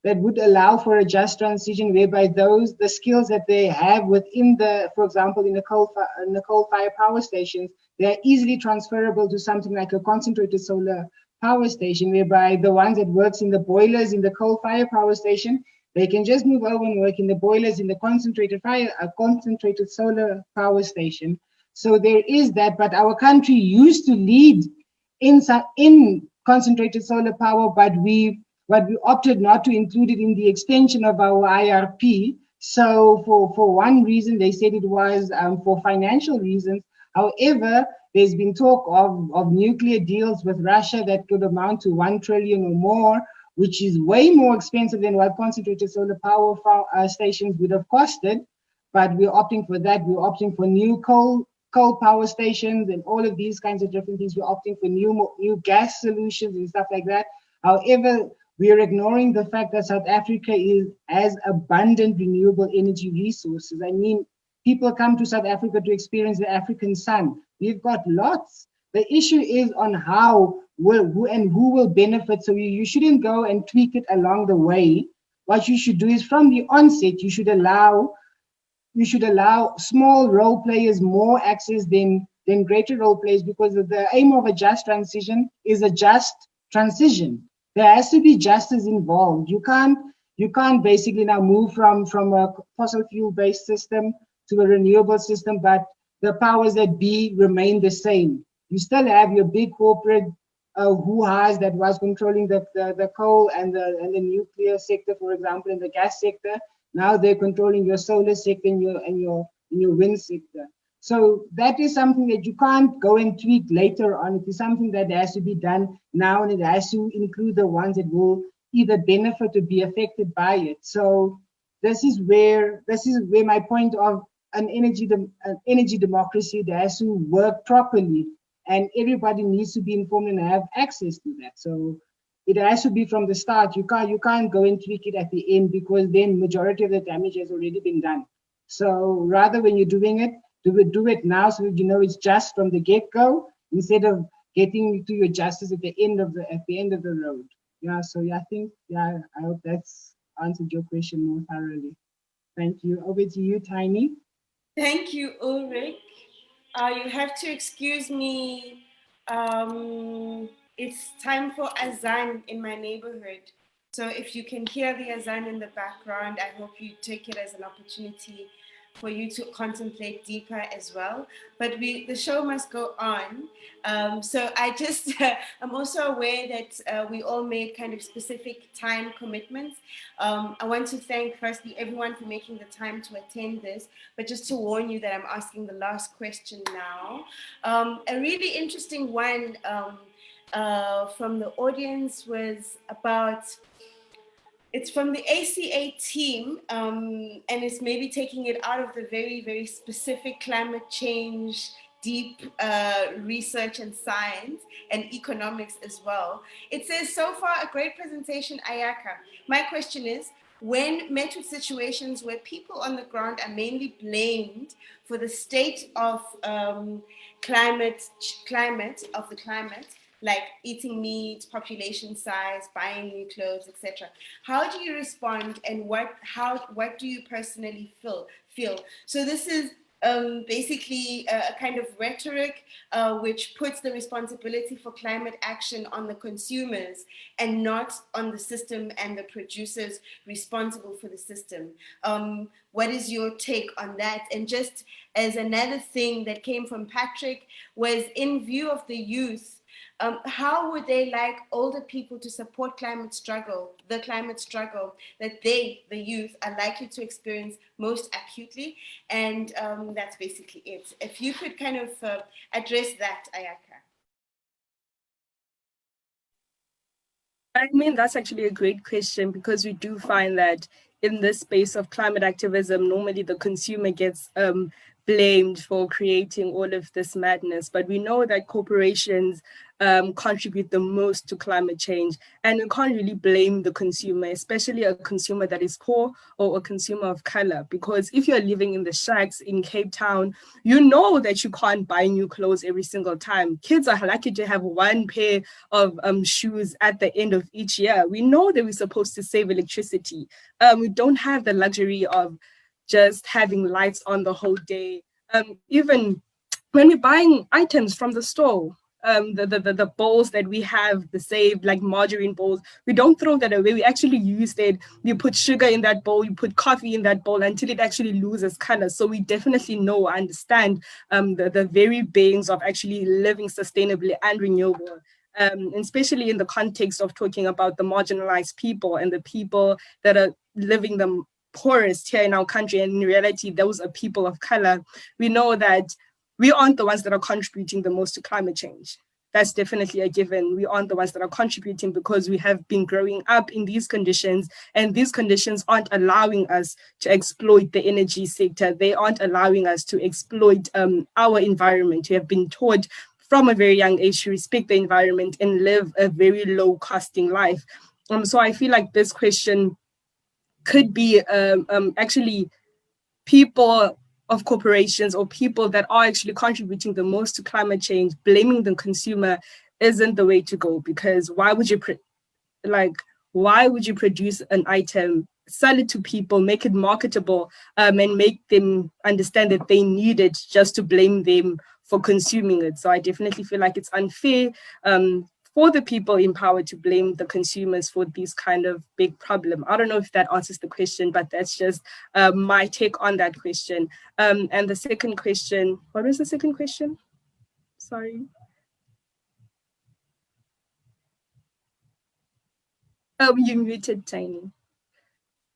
would allow for a just transition, whereby the skills that they have within for example, in the coal-fired power stations, they're easily transferable to something like a concentrated solar power station, whereby the ones that works in the boilers in the coal-fired power station, they can just move over and work in the boilers in the concentrated solar power station. So there is that, but our country used to lead in concentrated solar power, but we opted not to include it in the extension of our IRP. So for one reason, they said it was for financial reasons. However, there's been talk of nuclear deals with Russia that could amount to 1 trillion or more, which is way more expensive than what concentrated solar power stations would have costed. But we're opting for that. We're opting for new coal power stations and all of these kinds of different things. We're opting for new gas solutions and stuff like that. However, we are ignoring the fact that South Africa has abundant renewable energy resources. I mean, people come to South Africa to experience the African sun. We've got lots. The issue is on who will benefit. So you shouldn't go and tweak it along the way. What you should do is from the onset, you should allow small role players more access than greater role players, because the aim of a just transition is a just transition. There has to be justice involved. You can't basically now move from a fossil fuel based system to a renewable system, but the powers that be remain the same. You still have your big corporate that was controlling the coal and the nuclear sector, for example, and the gas sector. Now they're controlling your solar sector and your wind sector. So that is something that you can't go and tweak later on. It is something that has to be done now, and it has to include the ones that will either benefit or be affected by it. So this is where my point of an energy democracy that has to work properly, and everybody needs to be informed and have access to that. So it has to be from the start. You can't go and tweak it at the end, because then majority of the damage has already been done. So rather, when you're doing it, do it now, so that you know it's just from the get-go, instead of getting to your justice at the end of the road. Yeah. So yeah, I hope that's answered your question more thoroughly. Thank you. Over to you, Tiny. Thank you, Ulrich. You have to excuse me. It's time for azan in my neighborhood. So if you can hear the azan in the background, I hope you take it as an opportunity for you to contemplate deeper as well. But the show must go on. So I'm also aware that we all made kind of specific time commitments. I want to thank firstly everyone for making the time to attend this, but just to warn you that I'm asking the last question now. A really interesting one from the audience was about, it's from the ACA team, and it's maybe taking it out of the very, very specific climate change, deep research and science and economics as well. It says, so far a great presentation, Ayakha. My question is, when met with situations where people on the ground are mainly blamed for the state of climate, like eating meat, population size, buying new clothes, etc. How do you respond, and what do you personally feel? So this is basically a kind of rhetoric which puts the responsibility for climate action on the consumers and not on the system and the producers responsible for the system. What is your take on that? And just as another thing that came from Patrick was, in view of the youth, how would they like older people to support the climate struggle that they, the youth, are likely to experience most acutely? And that's basically it. If you could kind of address that, Ayakha. I mean, that's actually a great question, because we do find that in this space of climate activism, normally the consumer gets blamed for creating all of this madness. But we know that corporations contribute the most to climate change, and we can't really blame the consumer, especially a consumer that is poor or a consumer of color, because if you're living in the shacks in Cape Town, you know that you can't buy new clothes every single time. Kids are lucky to have one pair of shoes at the end of each year. We know that we're supposed to save electricity. We don't have the luxury of just having lights on the whole day. Even when we're buying items from the store, the bowls that we have, the saved like margarine bowls, we don't throw that away. We actually use it. You put sugar in that bowl, you put coffee in that bowl until it actually loses color. So we definitely know, understand the very beings of actually living sustainably and renewable. Especially in the context of talking about the marginalized people and the people that are living the poorest here in our country. And in reality, those are people of color. We know that we aren't the ones that are contributing the most to climate change. That's definitely a given. We aren't the ones that are contributing, because we have been growing up in these conditions, and these conditions aren't allowing us to exploit the energy sector. They aren't allowing us to exploit our environment. We have been taught from a very young age to respect the environment and live a very low costing life. So I feel like this question could be actually people of corporations or people that are actually contributing the most to climate change, blaming the consumer isn't the way to go, because why would you produce an item, sell it to people, make it marketable, and make them understand that they need it, just to blame them for consuming it? So I definitely feel like it's unfair for the people in power to blame the consumers for these kind of big problem. I don't know if that answers the question, but that's just my take on that question. And the second question, what was the second question? Sorry. Oh, you muted, Tiny.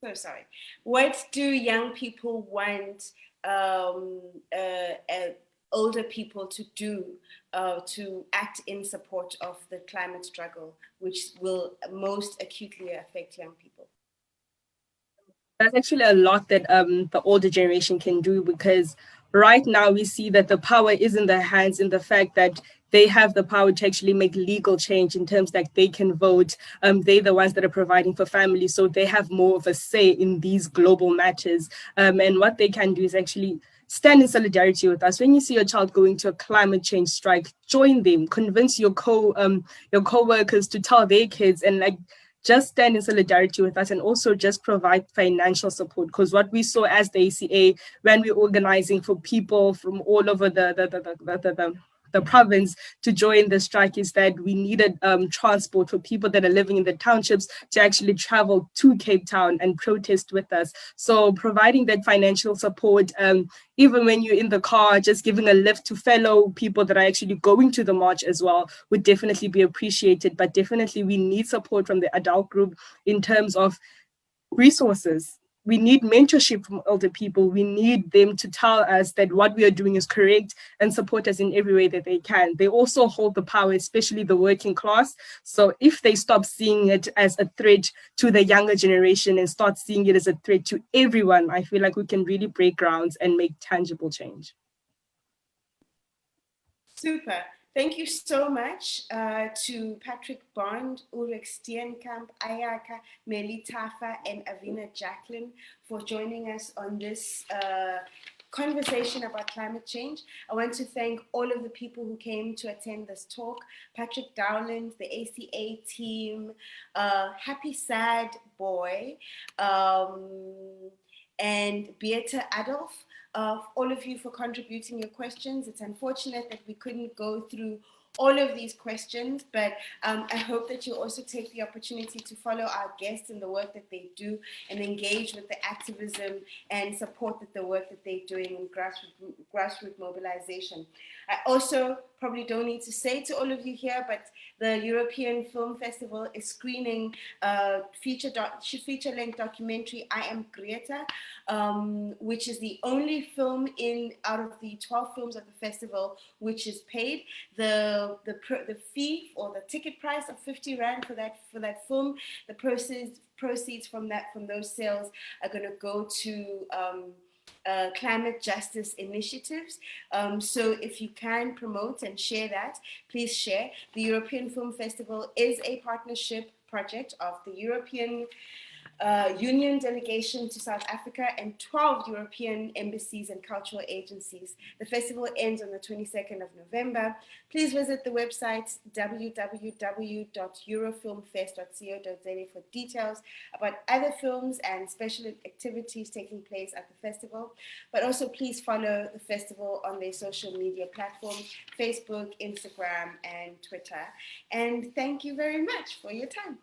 So sorry. What do young people want older people to do to act in support of the climate struggle, which will most acutely affect young people? That's actually a lot that the older generation can do, because right now we see that the power is in their hands, in the fact that they have the power to actually make legal change in terms that they can vote. They're the ones that are providing for families, so they have more of a say in these global matters. And what they can do is actually stand in solidarity with us. When you see your child going to a climate change strike, join them, convince your co-workers to tell their kids, and just stand in solidarity with us, and also just provide financial support. Because what we saw as the ACA, when we're organizing for people from all over the province to join the strike, is that we needed transport for people that are living in the townships to actually travel to Cape Town and protest with us. So providing that financial support, even when you're in the car, just giving a lift to fellow people that are actually going to the march as well, would definitely be appreciated. But definitely we need support from the adult group in terms of resources. We need mentorship from older people. We need them to tell us that what we are doing is correct and support us in every way that they can. They also hold the power, especially the working class. So if they stop seeing it as a threat to the younger generation and start seeing it as a threat to everyone, I feel like we can really break grounds and make tangible change. Super. Thank you so much to Patrick Bond, Ulrich Steenkamp, Ayakha, Melithafa, and Avena Jacklin for joining us on this conversation about climate change. I want to thank all of the people who came to attend this talk: Patrick Dowland, the ACA team, Happy Sad Boy, and Beata Adolf. All of you for contributing your questions. It's unfortunate that we couldn't go through all of these questions, but I hope that you also take the opportunity to follow our guests in the work that they do and engage with the activism and support the work that they're doing in grassroots mobilization. I also probably don't need to say to all of you here, but the European Film Festival is screening a feature-length documentary, I Am Greta, which is the only film out of the 12 films of the festival which is paid. The fee or the ticket price of 50 Rand for that film, the proceeds from those sales are going to go to climate justice initiatives. So if you can promote and share that, please share. The European Film Festival is a partnership project of the European Union delegation to South Africa and 12 European embassies and cultural agencies. The festival ends on the 22nd of November. Please visit the website www.eurofilmfest.co.za for details about other films and special activities taking place at the festival. But also please follow the festival on their social media platforms, Facebook, Instagram, and Twitter. And thank you very much for your time.